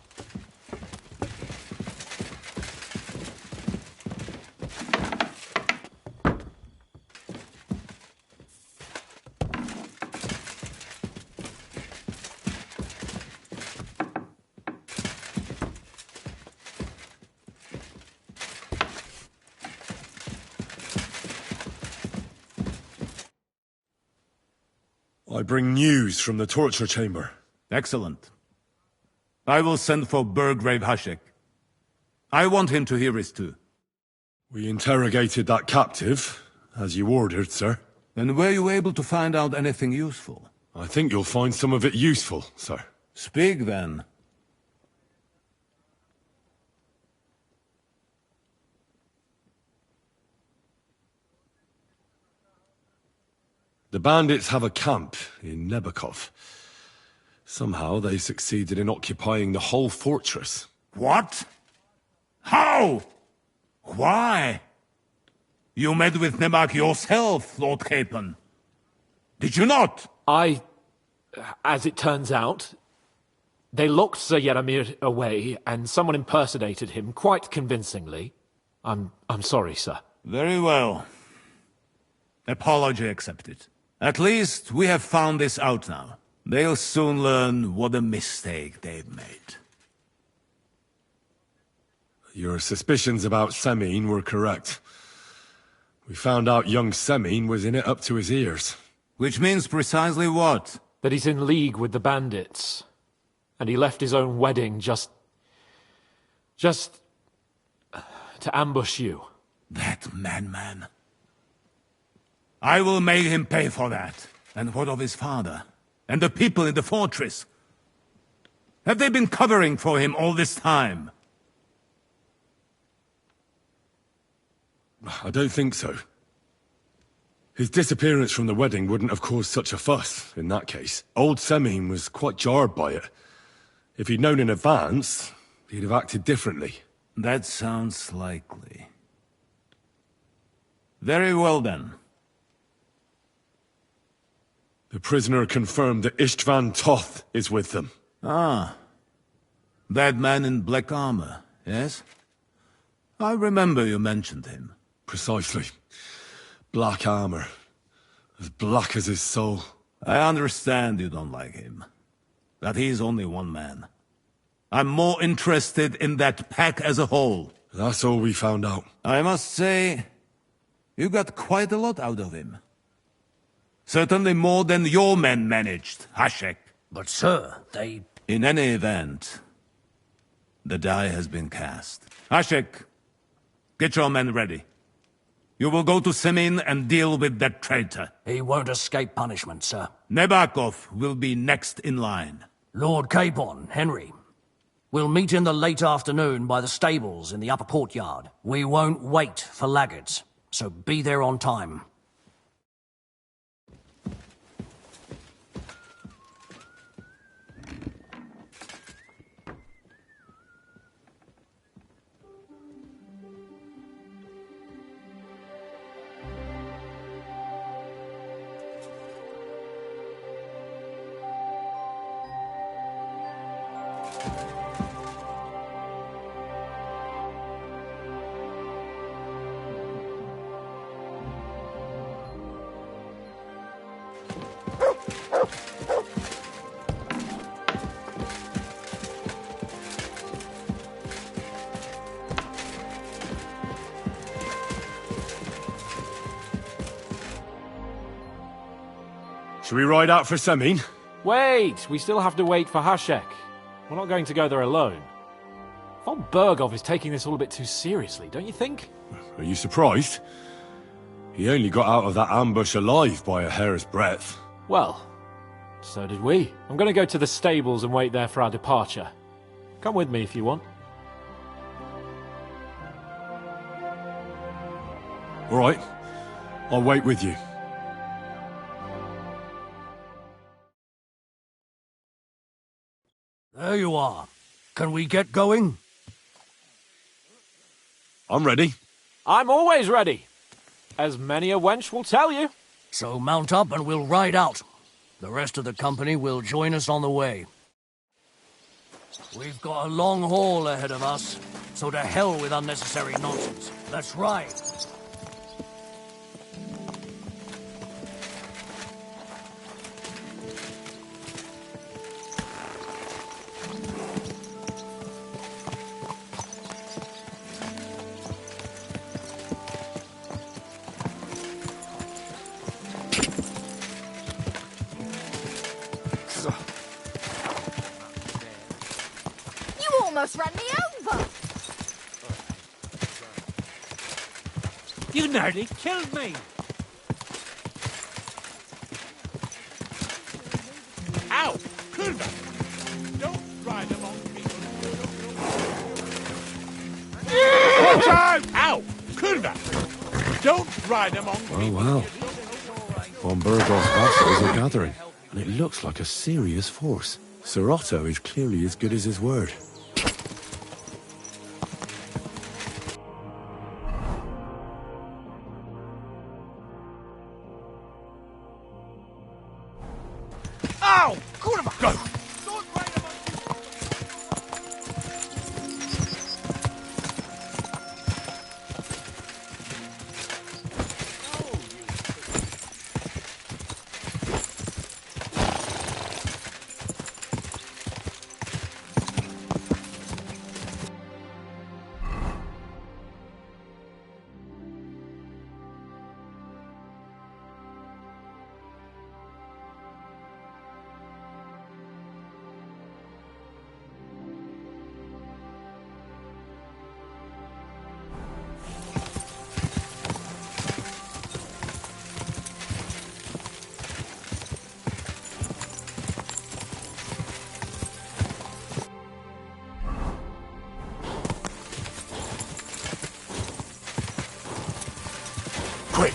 I bring news from the torture chamber. Excellent. I will send for Burgrave Hashek. I want him to hear it too. We interrogated that captive, as you ordered, sir. And were you able to find out anything useful? I think you'll find some of it useful, sir. Speak then. The bandits have a camp in Nebakov. Somehow they succeeded in occupying the whole fortress. What? How? Why? You met with Nebak yourself, Lord Capon. Did you not? As it turns out, they locked Sir Yaramir away, and someone impersonated him quite convincingly. I'm sorry, sir. Very well. Apology accepted. At least we have found this out now. They'll soon learn what a mistake they've made. Your suspicions about Semine were correct. We found out young Semine was in it up to his ears. Which means precisely what? That he's in league with the bandits. And he left his own wedding just to ambush you. That madman. I will make him pay for that. And what of his father? And the people in the fortress? Have they been covering for him all this time? I don't think so. His disappearance from the wedding wouldn't have caused such a fuss, in that case. Old Semine was quite jarred by it. If he'd known in advance, he'd have acted differently. That sounds likely. Very well then. The prisoner confirmed that Istvan Toth is with them. Ah. That man in black armor, yes? I remember you mentioned him. Precisely. Black armor. As black as his soul. I understand you don't like him. But he's only one man. I'm more interested in that pack as a whole. That's all we found out. I must say, you got quite a lot out of him. Certainly more than your men managed, Hashek. But sir, they... In any event, the die has been cast. Hashek, get your men ready. You will go to Semine and deal with that traitor. He won't escape punishment, sir. Nebakov will be next in line. Lord Capon, Henry. We'll meet in the late afternoon by the stables in the upper courtyard. We won't wait for laggards, so be there on time. Should we ride out for Semin? Wait! We still have to wait for Hashek. We're not going to go there alone. Von Bergov is taking this all a bit too seriously, don't you think? Are you surprised? He only got out of that ambush alive by a hair's breadth. Well, so did we. I'm going to go to the stables and wait there for our departure. Come with me if you want. All right. I'll wait with you. There you are. Can we get going? I'm ready. I'm always ready. As many a wench will tell you. So mount up and we'll ride out. The rest of the company will join us on the way. We've got a long haul ahead of us, so to hell with unnecessary nonsense. Let's ride. Almost ran me over. You nearly killed me. Ow! Kurva! Don't ride among people. Watch out! Ow! Kurva! Don't ride among people. Oh, wow. Von Bergov's vassals are gathering, and it looks like a serious force. Sir Otto is clearly as good as his word. Ow! Kurva! Go! Quick!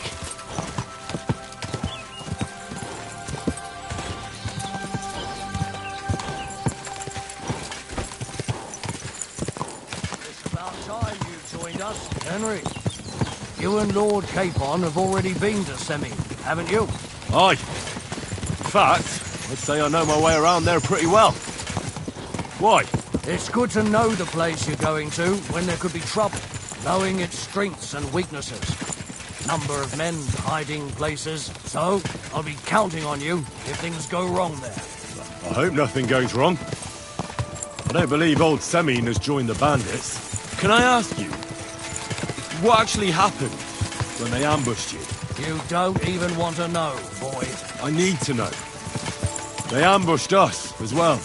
It's about time you joined us, Henry. You and Lord Capon have already been to Semi, haven't you? Aye. In fact, I'd say I know my way around there pretty well. Why? It's good to know the place you're going to when there could be trouble, knowing its strengths and weaknesses. Number of men, hiding places, so I'll be counting on you if things go wrong there. I hope nothing goes wrong. I don't believe old Semin has joined the bandits. Can I ask you, what actually happened when they ambushed you? You don't even want to know, boy. I need to know. They ambushed us as well.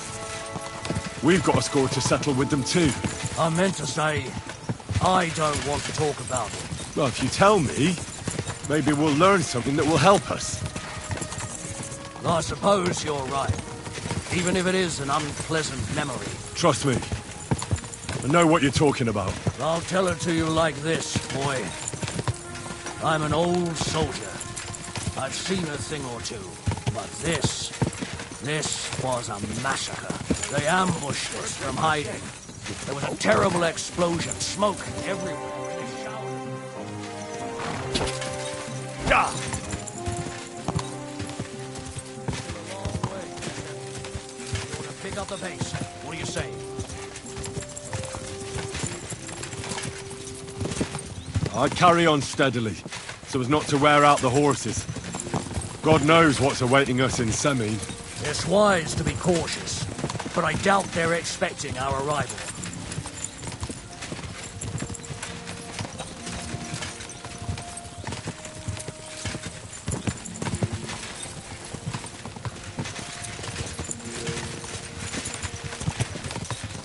We've got a score to settle with them too. I meant to say, I don't want to talk about it. Well, if you tell me, maybe we'll learn something that will help us. I suppose you're right. Even if it is an unpleasant memory. Trust me, I know what you're talking about. I'll tell it to you like this, boy. I'm an old soldier. I've seen a thing or two, but this was a massacre. They ambushed us from hiding. There was a terrible explosion, smoke everywhere in a shower. Ah! Pick up the pace. What do you say? I'd carry on steadily, so as not to wear out the horses. God knows what's awaiting us in Semi. It's wise to be cautious, but I doubt they're expecting our arrival.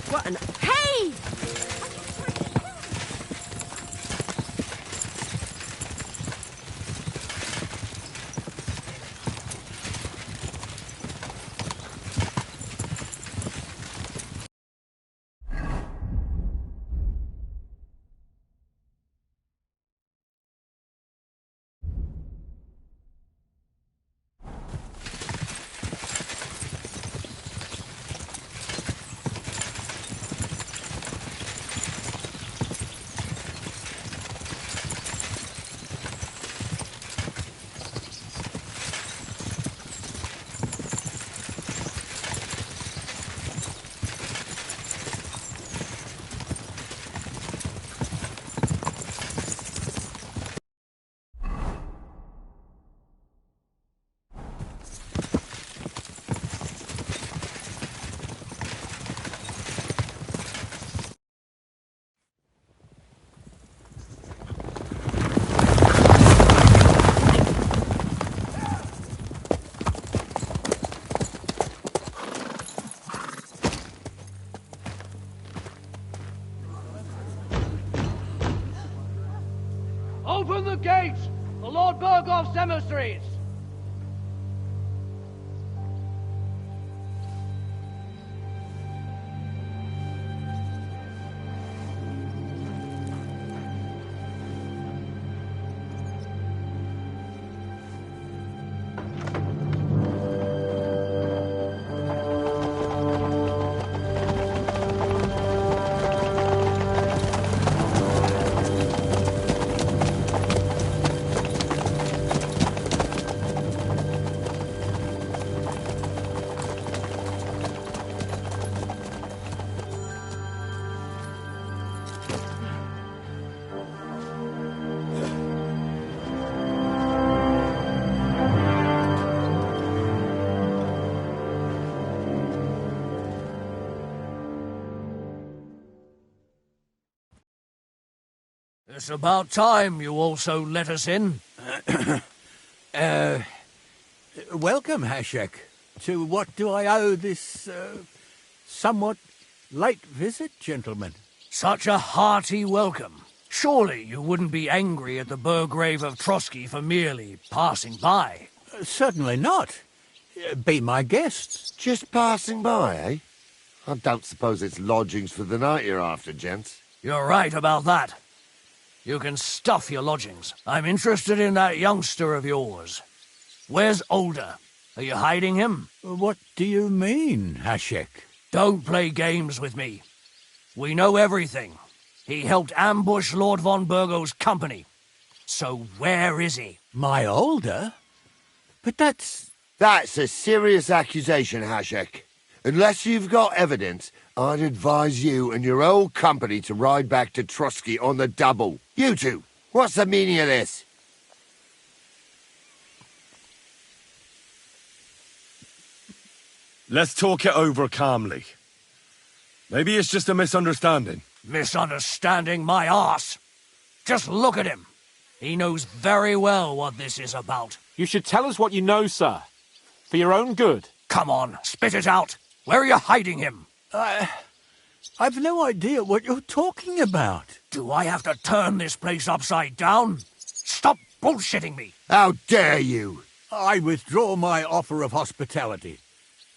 What an... Hey! Open the gates! The Lord Berghoff's emissaries! It's about time you also let us in. Welcome, Hashek. To what do I owe this, somewhat late visit, gentlemen? Such a hearty welcome. Surely you wouldn't be angry at the Burgrave of Trotsky for merely passing by. Certainly not. Be my guest. Just passing by, eh? I don't suppose it's lodgings for the night you're after, gents. You're right about that. You can stuff your lodgings. I'm interested in that youngster of yours. Where's Older? Are you hiding him? What do you mean, Hashek? Don't play games with me. We know everything. He helped ambush Lord von Burgo's company. So where is he? My Older? But that's a serious accusation, Hashek. Unless you've got evidence, I'd advise you and your old company to ride back to Trotsky on the double. You two, what's the meaning of this? Let's talk it over calmly. Maybe it's just a misunderstanding. Misunderstanding my arse. Just look at him. He knows very well what this is about. You should tell us what you know, sir. For your own good. Come on, spit it out. Where are you hiding him? I've no idea what you're talking about. Do I have to turn this place upside down? Stop bullshitting me. How dare you? I withdraw my offer of hospitality.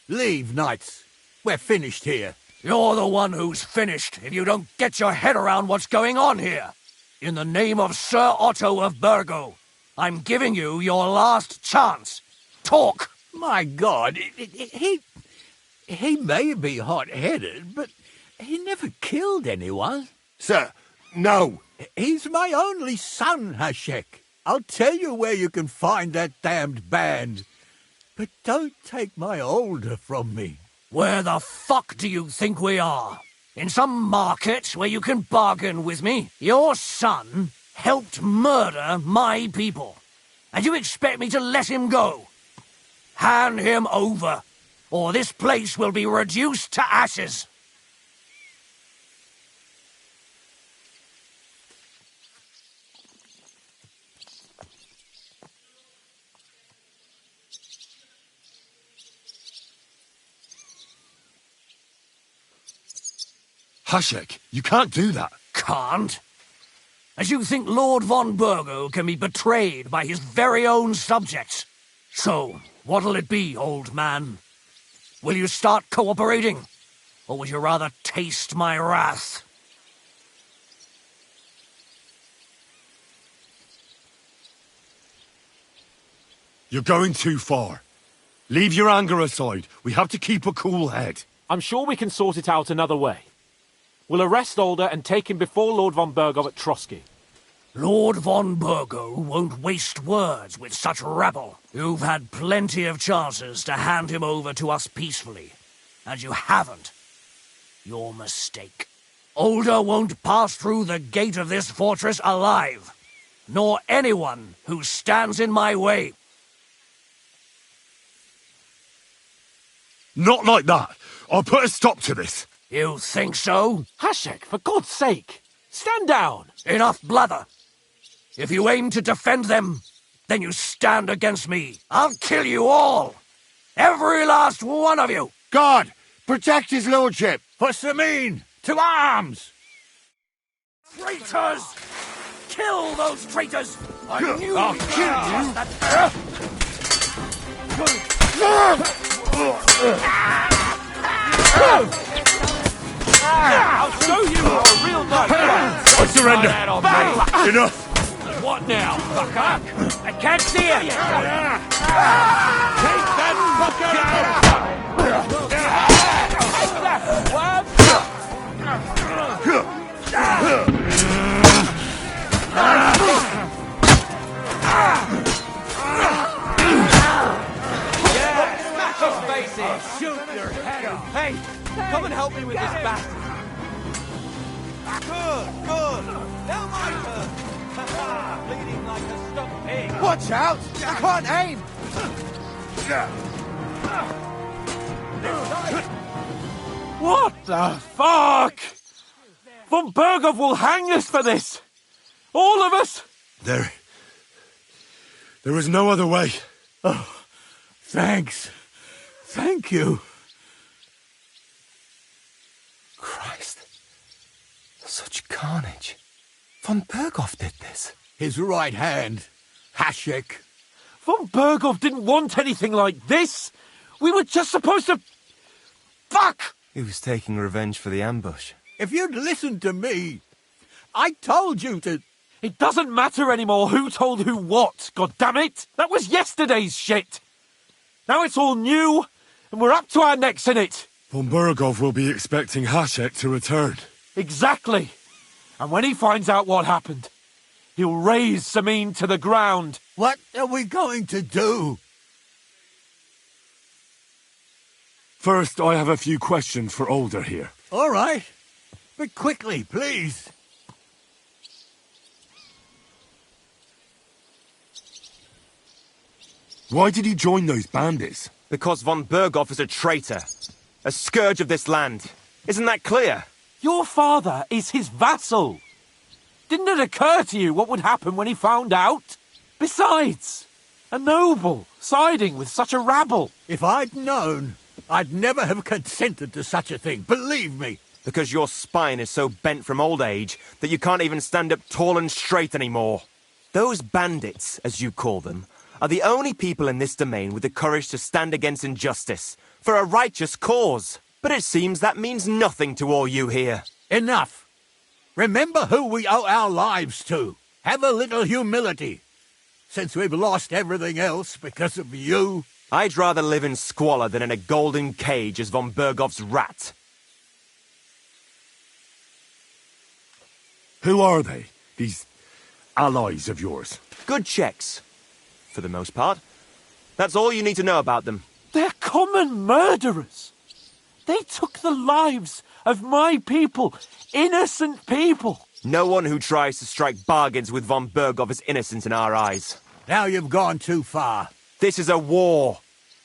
Leave, knights. We're finished here. You're the one who's finished if you don't get your head around what's going on here. In the name of Sir Otto of Burgo, I'm giving you your last chance. Talk! My God, he may be hot-headed, but he never killed anyone. Sir, no. He's my only son, Hashek. I'll tell you where you can find that damned band. But don't take my older from me. Where the fuck do you think we are? In some market where you can bargain with me? Your son helped murder my people. And you expect me to let him go? Hand him over, or this place will be reduced to ashes. Hashek, you can't do that. Can't? As you think Lord von Burgo can be betrayed by his very own subjects? So, what'll it be, old man? Will you start cooperating? Or would you rather taste my wrath? You're going too far. Leave your anger aside. We have to keep a cool head. I'm sure we can sort it out another way. We'll arrest Alder and take him before Lord von Burgo at Trotsky. Lord von Burgo won't waste words with such rabble. You've had plenty of chances to hand him over to us peacefully, and you haven't. Your mistake. Alder won't pass through the gate of this fortress alive, nor anyone who stands in my way. Not like that. I'll put a stop to this. You think so? Hashek, for God's sake, stand down. Enough blather. If you aim to defend them, then you stand against me. I'll kill you all. Every last one of you. God, protect his lordship. For Samin, to arms! Traitors! Kill those traitors! I knew I'll kill I'll show you how a real knife fights. I surrender. Enough. What now, fucker? I can't see him. Take that fucker out! Smash his face in! Shoot your head off! Hey, come and help me with this bastard! Good! Now my turn! Bleeding like a stuck pig! Watch out! I can't aim! What the fuck? Von Burgov will hang us for this! All of us! There is no other way. Oh, thanks. Thank you. Christ. Such carnage. Von Burgov did this. His right hand, Hashek. Von Burgov didn't want anything like this! We were just supposed to... Fuck! He was taking revenge for the ambush. If you'd listened to me, I told you to... It doesn't matter anymore who told who what, goddammit! That was yesterday's shit! Now it's all new, and we're up to our necks in it! Von Burgov will be expecting Hashek to return. Exactly! And when he finds out what happened, he'll raze Samin to the ground. What are we going to do? First, I have a few questions for Alder here. All right. But quickly, please. Why did he join those bandits? Because von Burgov is a traitor. A scourge of this land. Isn't that clear? Your father is his vassal. Didn't it occur to you what would happen when he found out? Besides, a noble siding with such a rabble. If I'd known, I'd never have consented to such a thing, believe me. Because your spine is so bent from old age that you can't even stand up tall and straight anymore. Those bandits, as you call them, are the only people in this domain with the courage to stand against injustice, for a righteous cause. But it seems that means nothing to all you here. Enough. Remember who we owe our lives to. Have a little humility. Since we've lost everything else because of you. I'd rather live in squalor than in a golden cage as von Bergov's rat. Who are they, these allies of yours? Good Czechs, for the most part. That's all you need to know about them. They're common murderers. They took the lives of my people, innocent people. No one who tries to strike bargains with von Bergov is innocent in our eyes. Now you've gone too far. This is a war.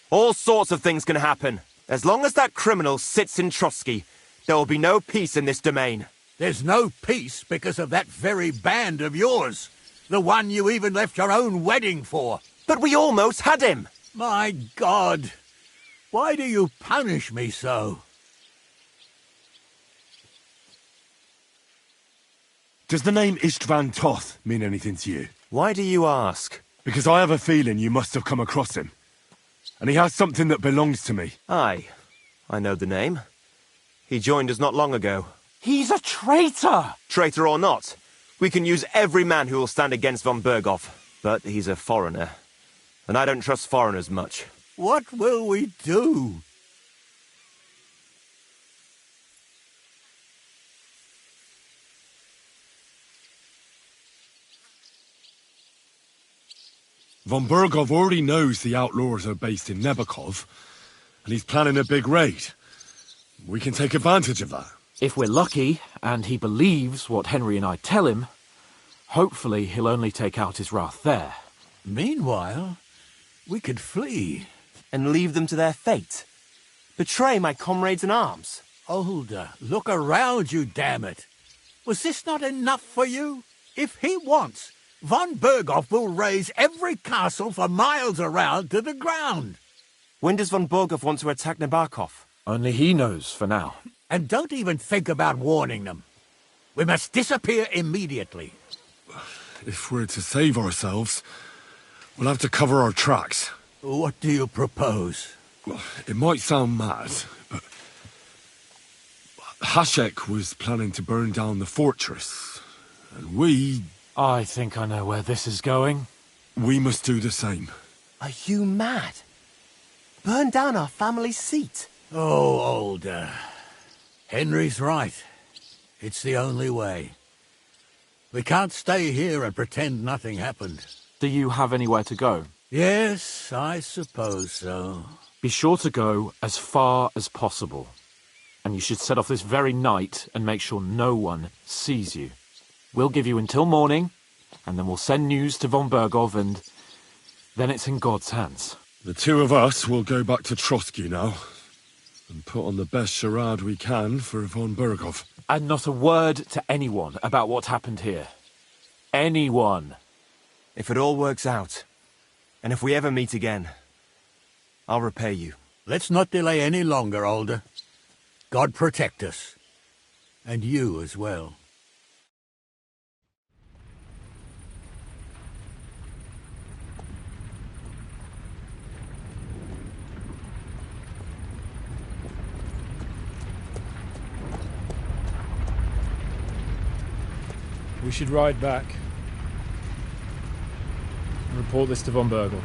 All sorts of things can happen. As long as that criminal sits in Trotsky, there will be no peace in this domain. There's no peace because of that very band of yours. The one you even left your own wedding for. But we almost had him. My God. Why do you punish me so? Does the name Istvan Toth mean anything to you? Why do you ask? Because I have a feeling you must have come across him. And he has something that belongs to me. Aye. I know the name. He joined us not long ago. He's a traitor! Traitor or not, we can use every man who will stand against von Bergov. But he's a foreigner. And I don't trust foreigners much. What will we do? Von Bergov already knows the outlaws are based in Nebakov, and he's planning a big raid. We can take advantage of that. If we're lucky, and he believes what Henry and I tell him, hopefully he'll only take out his wrath there. Meanwhile, we could flee. And leave them to their fate. Betray my comrades in arms. Older, look around you, damn it. Was this not enough for you? If he wants, von Bergov will raise every castle for miles around to the ground. When does von Bergov want to attack Nabokov? Only he knows for now. And don't even think about warning them. We must disappear immediately. If we're to save ourselves, we'll have to cover our tracks. What do you propose? It might sound mad, but Hasek was planning to burn down the fortress, and we... I think I know where this is going. We must do the same. Are you mad? Burn down our family seat? Oh, Older. Henry's right. It's the only way. We can't stay here and pretend nothing happened. Do you have anywhere to go? Yes, I suppose so. Be sure to go as far as possible. And you should set off this very night and make sure no one sees you. We'll give you until morning, and then we'll send news to von Bergov, and then it's in God's hands. The two of us will go back to Trotsky now, and put on the best charade we can for von Bergov. And not a word to anyone about what happened here. Anyone. If it all works out, and if we ever meet again, I'll repay you. Let's not delay any longer, Older. God protect us. And you as well. We should ride back and report this to von Bergov.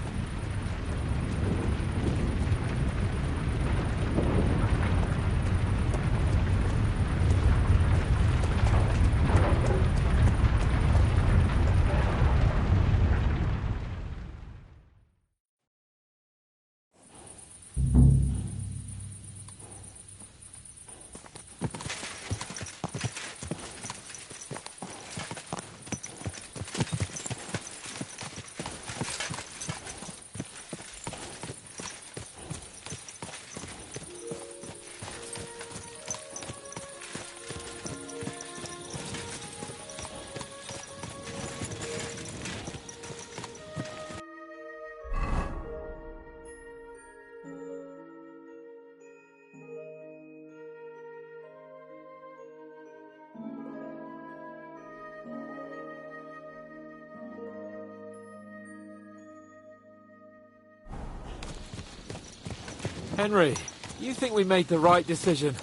Henry, You think we made the right decision?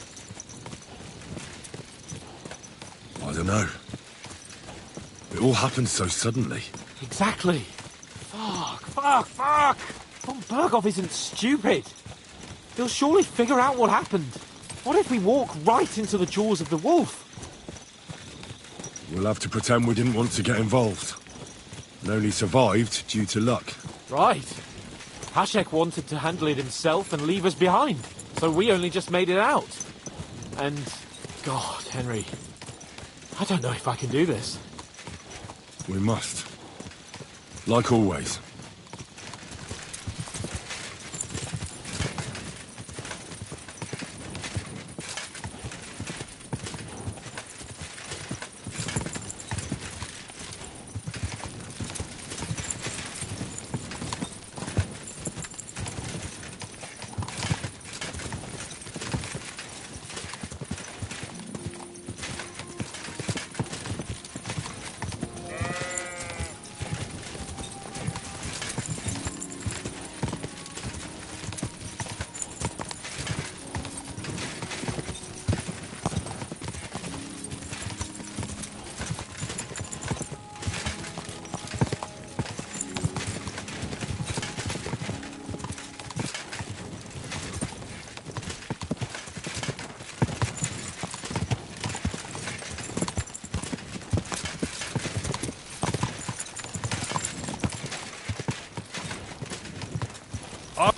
I don't know. It all happened so suddenly. Exactly. Fuck! Von Berghoff isn't stupid. He'll surely figure out what happened. What if we walk right into the jaws of the wolf? We'll have to pretend we didn't want to get involved. And only survived due to luck. Right. Hashek wanted to handle it himself and leave us behind. So we only just made it out. And... God, Henry... I don't know if I can do this. We must. Like always.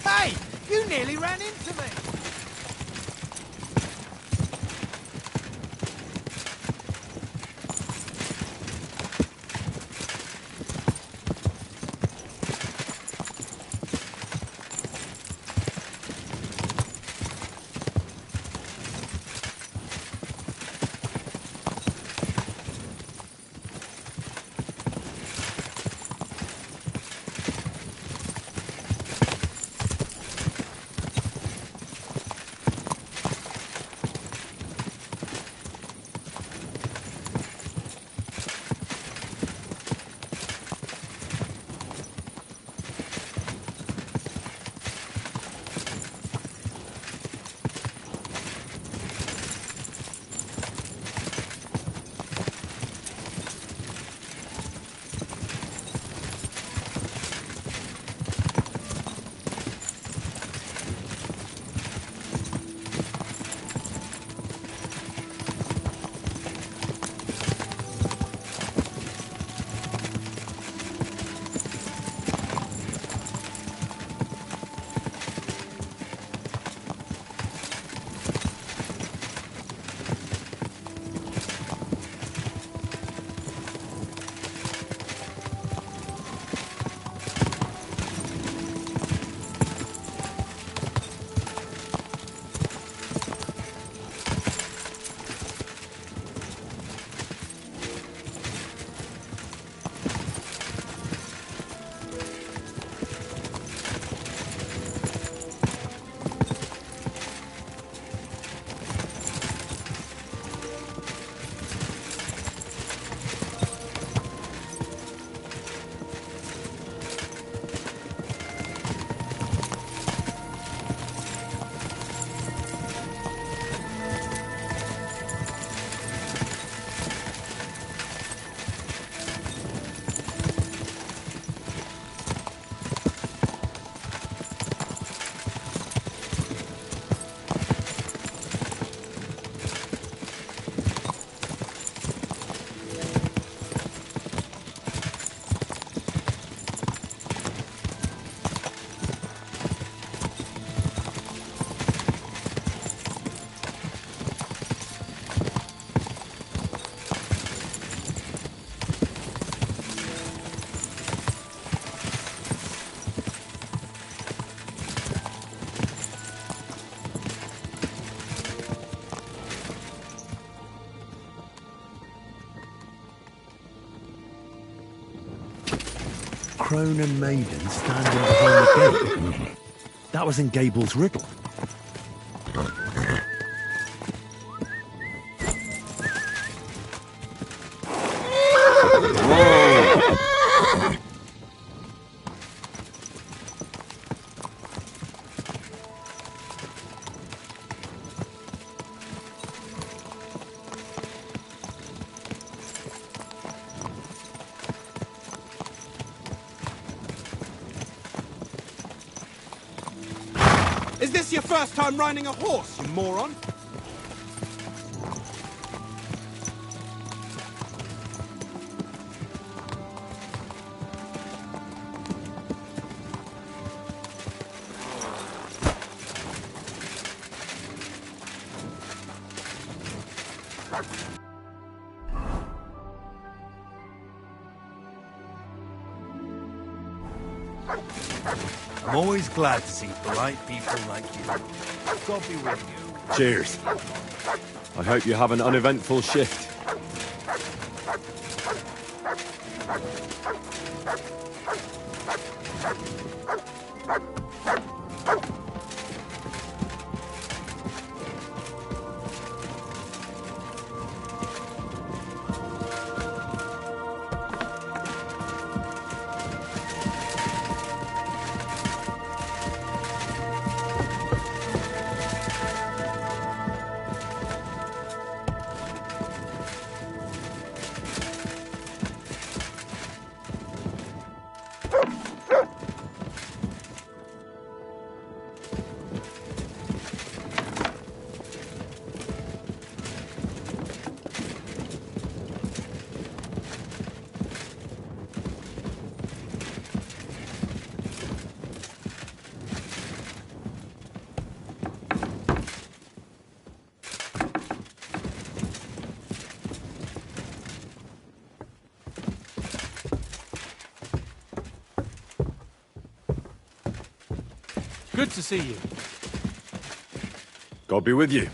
Hey! You nearly ran into me! Crone and maiden standing behind the gate. That was in Gable's riddle. your first time riding a horse, you moron! I'm always glad to see polite people like you. God be with you. Cheers. I hope you have an uneventful shift. Good to see you. God be with you.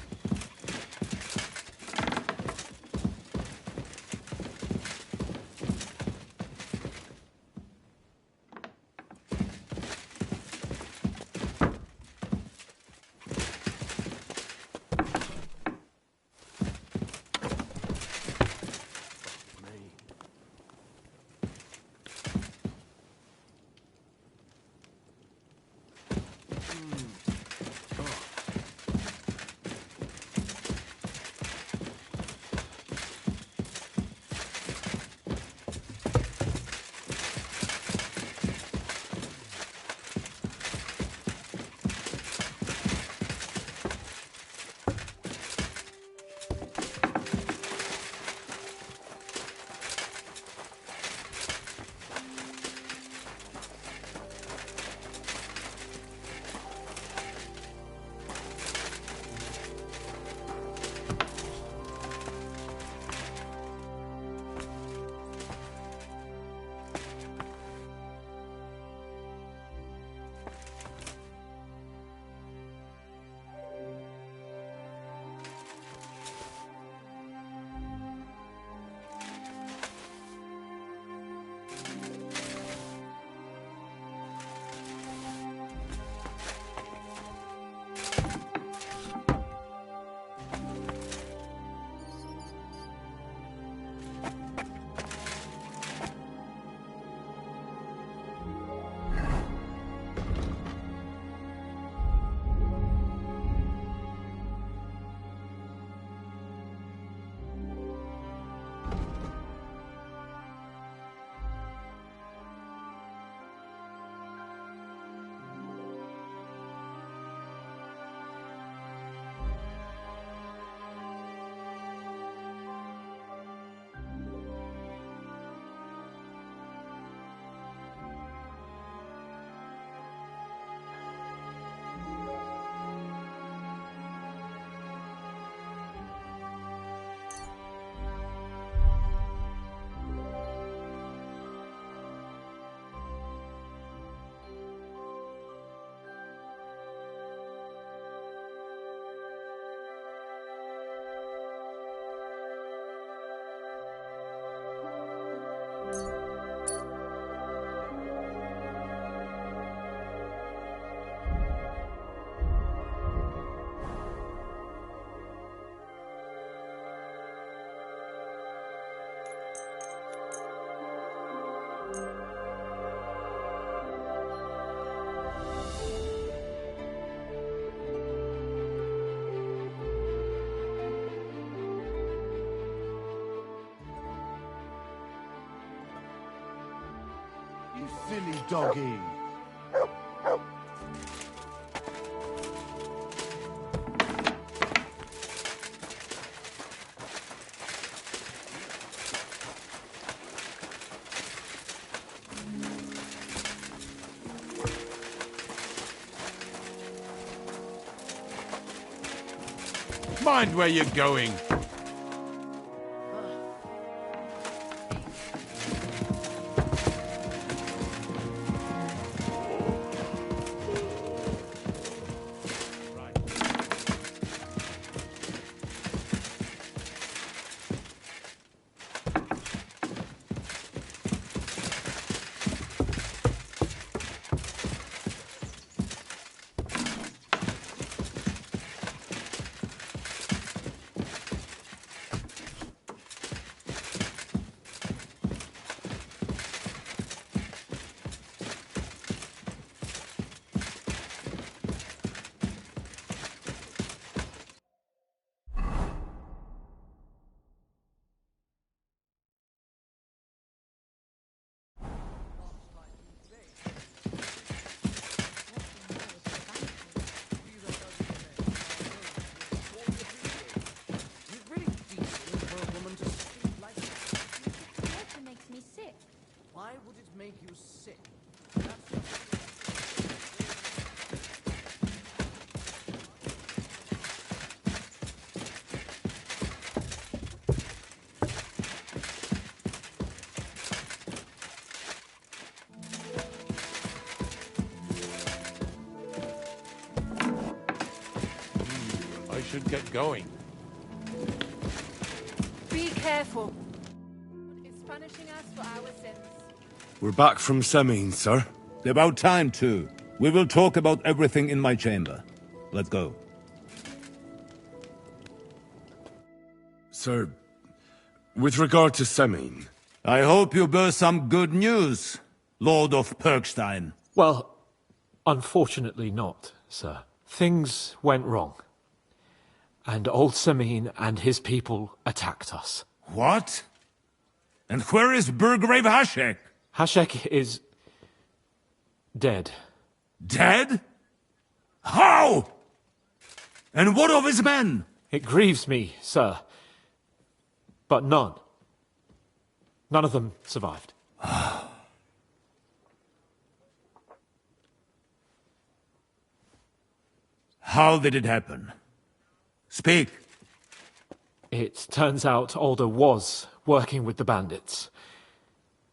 You silly doggy. Mind where you're going. Why would it make you sick? I should get going. Be careful. It's punishing us for our sins. We're back from Semine, sir. About time, too. We will talk about everything in my chamber. Let's go. Sir, with regard to Semine... I hope you bear some good news, Lord of Perkstein. Well, unfortunately not, sir. Things went wrong. And old Semine and his people attacked us. What? And where is Burgrave Hashek? Hashek is... dead. Dead? How? And what of his men? It grieves me, sir. But none. None of them survived. How did it happen? Speak. It turns out Alder was working with the bandits.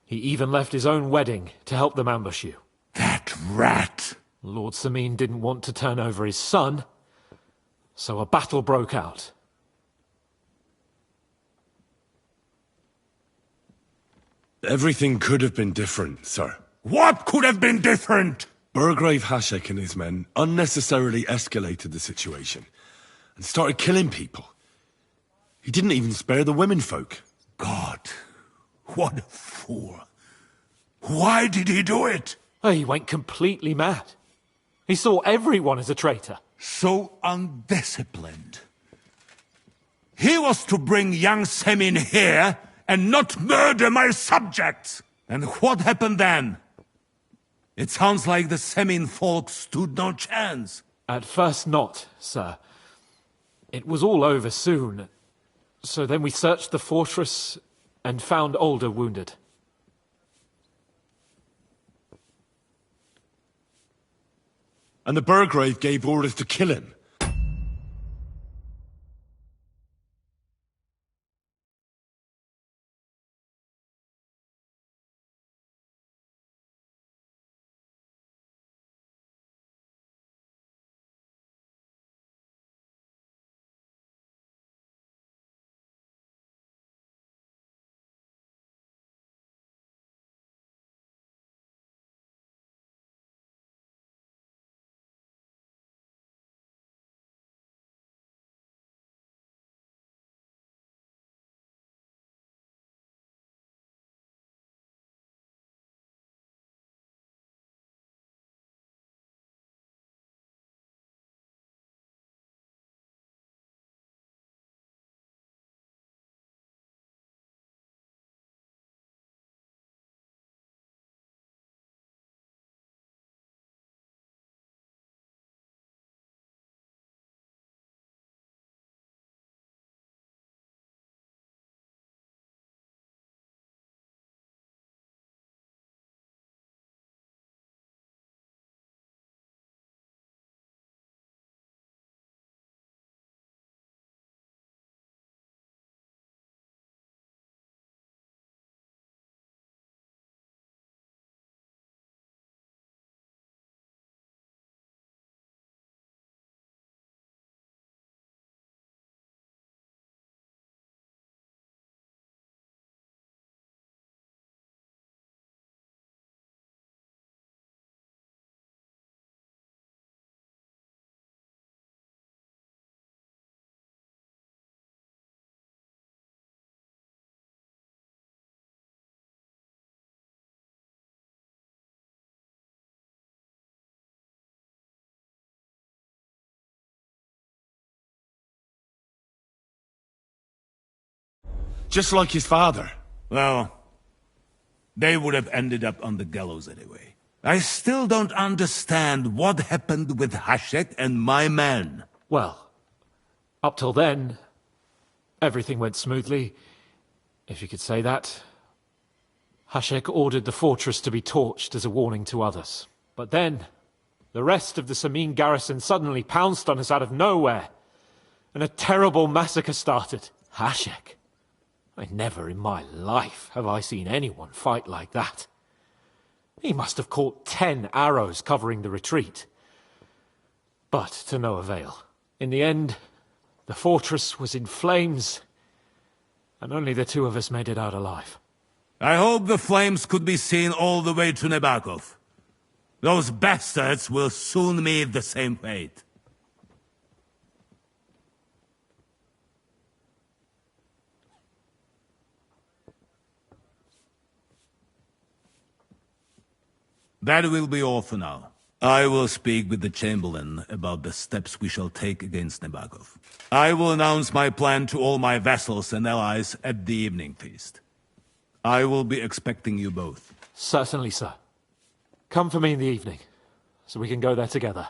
He even left his own wedding to help them ambush you. That rat! Lord Semine didn't want to turn over his son, so a battle broke out. Everything could have been different, sir. What could have been different? Burgrave Hashek and his men unnecessarily escalated the situation and started killing people. He didn't even spare the womenfolk. God, what a fool. Why did he do it? Oh, he went completely mad. He saw everyone as a traitor. So undisciplined. He was to bring young Semin here and not murder my subjects. And what happened then? It sounds like the Semin folk stood no chance. At first not, sir. It was all over soon. So then we searched the fortress and found Alder wounded. And the Burgrave gave orders to kill him. Just like his father. Well, they would have ended up on the gallows anyway. I still don't understand what happened with Hashek and my men. Well, up till then, everything went smoothly, if you could say that. Hashek ordered the fortress to be torched as a warning to others. But then, the rest of the Samin garrison suddenly pounced on us out of nowhere, and a terrible massacre started. Hashek? Never in my life have I seen anyone fight like that. He must have caught 10 arrows covering the retreat. But to no avail. In the end, the fortress was in flames, and only the two of us made it out alive. I hope the flames could be seen all the way to Nebakov. Those bastards will soon meet the same fate. That will be all for now. I will speak with the Chamberlain about the steps we shall take against Nebakov. I will announce my plan to all my vassals and allies at the evening feast. I will be expecting you both. Certainly, sir. Come for me in the evening, so we can go there together.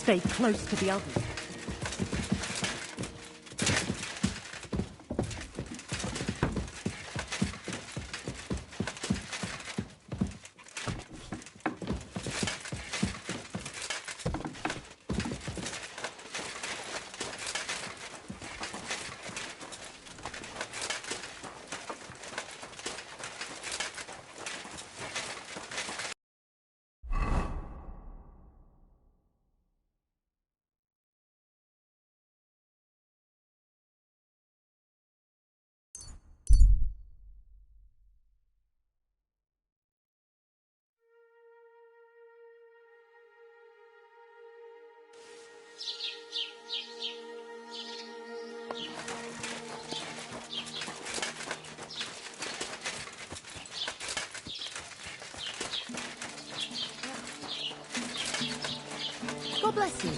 Stay close to the others. God bless you.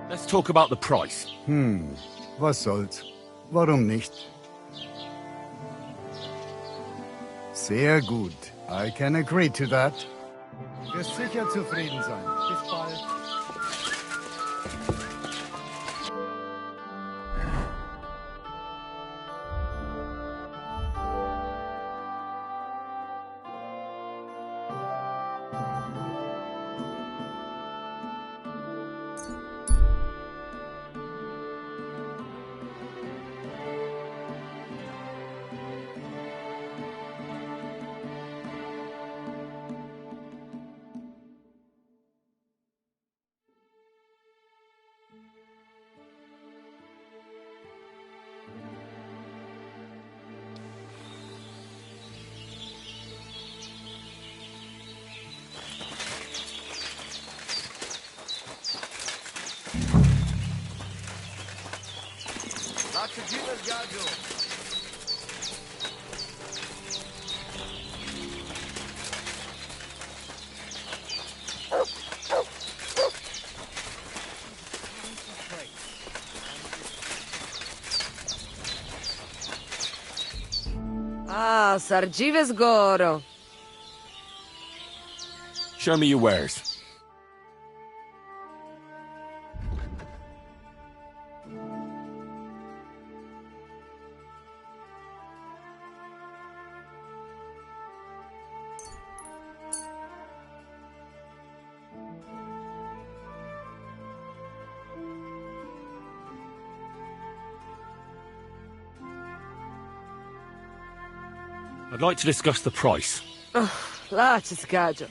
Let's talk about the price. Was soll's? Warum nicht? Sehr gut. I can agree to that. Wirst sicher zufrieden sein. Bis bald. Ah, Sargives Goro. Show me your wares. I'd like to discuss the price. Laches, Gajo.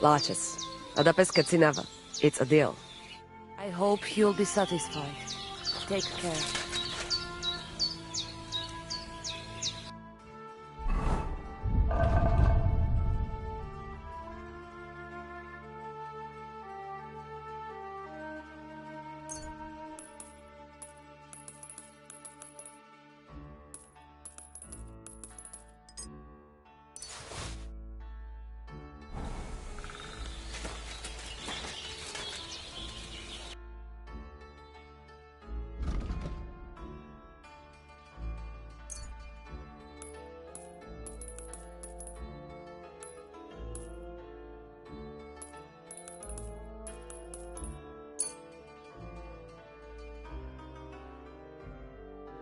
Laches. Adapes Katsinava. It's a deal. I hope you'll be satisfied. Take care.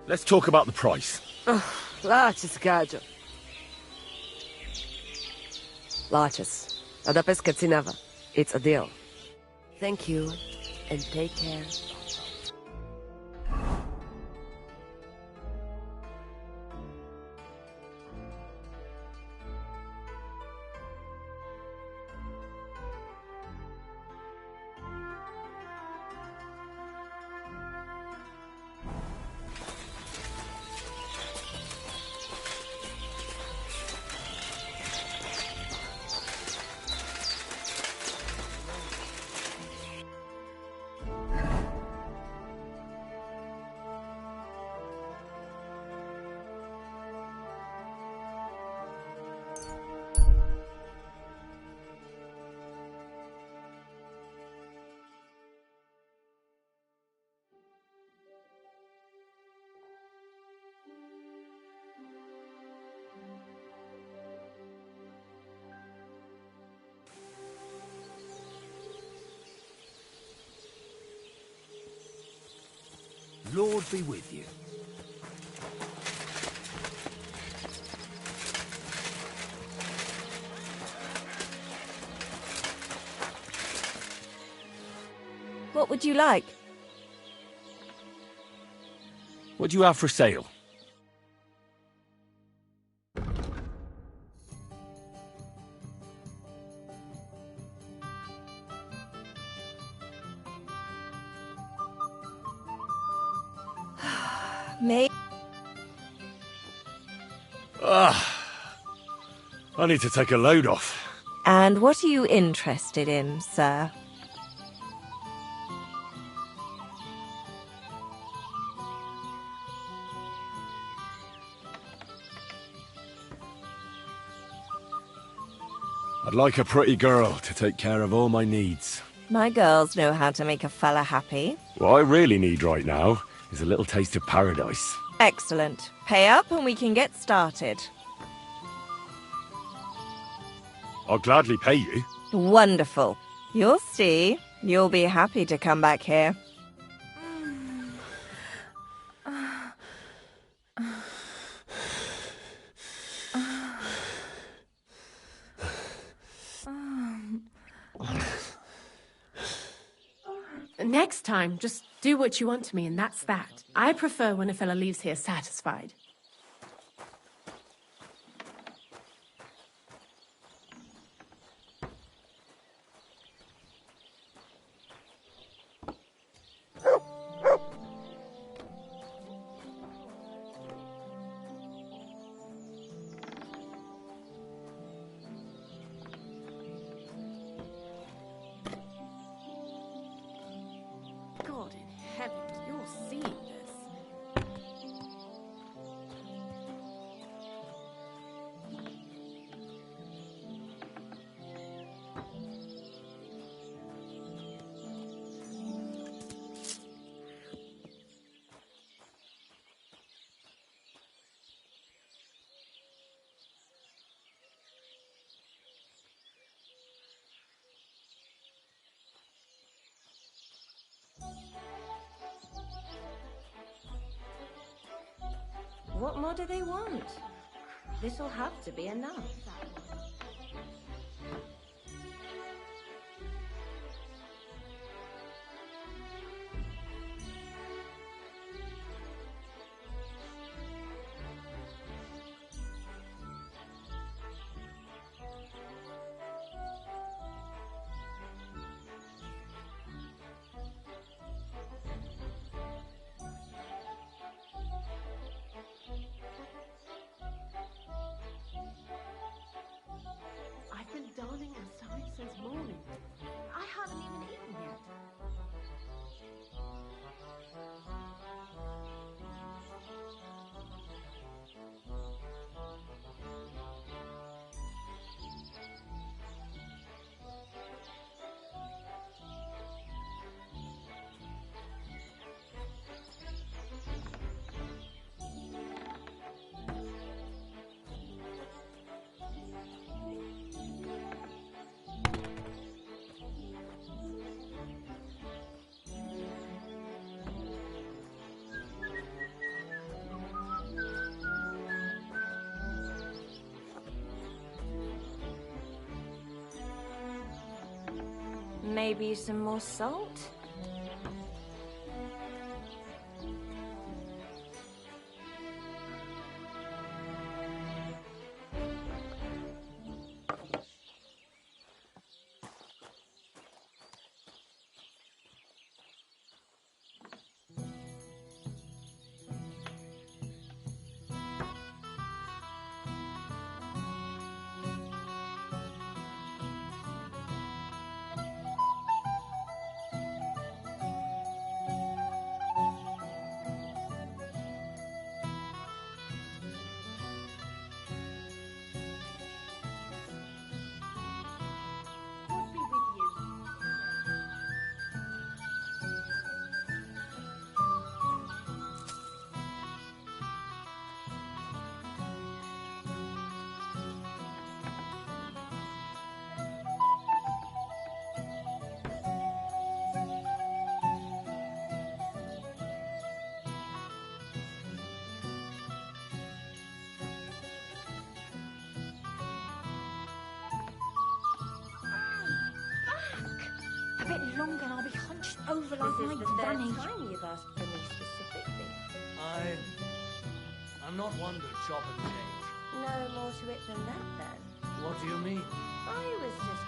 Let's talk about the price. Laches, Gajo. Laches. Adapes Katsinava. It's a deal. Thank you, and take care. Lord be with you. What would you like? What do you have for sale? Me? I need to take a load off. And what are you interested in, sir? I'd like a pretty girl to take care of all my needs. My girls know how to make a fella happy. What I really need right now is a little taste of paradise. Excellent. Pay up and we can get started. I'll gladly pay you. Wonderful. You'll see. You'll be happy to come back here. Next time, just do what you want to me, and that's that. I prefer when a fella leaves here satisfied. God in heaven, you're seeing. more do they want? This'll have to be enough. I've been darning inside since morning. I haven't even eaten yet. Maybe some more salt? A bit longer and I'll be hunched over like This is my the granny. third time you've asked for me specifically. I'm not one to chop and change. No more to it than that, then. What do you mean? I was just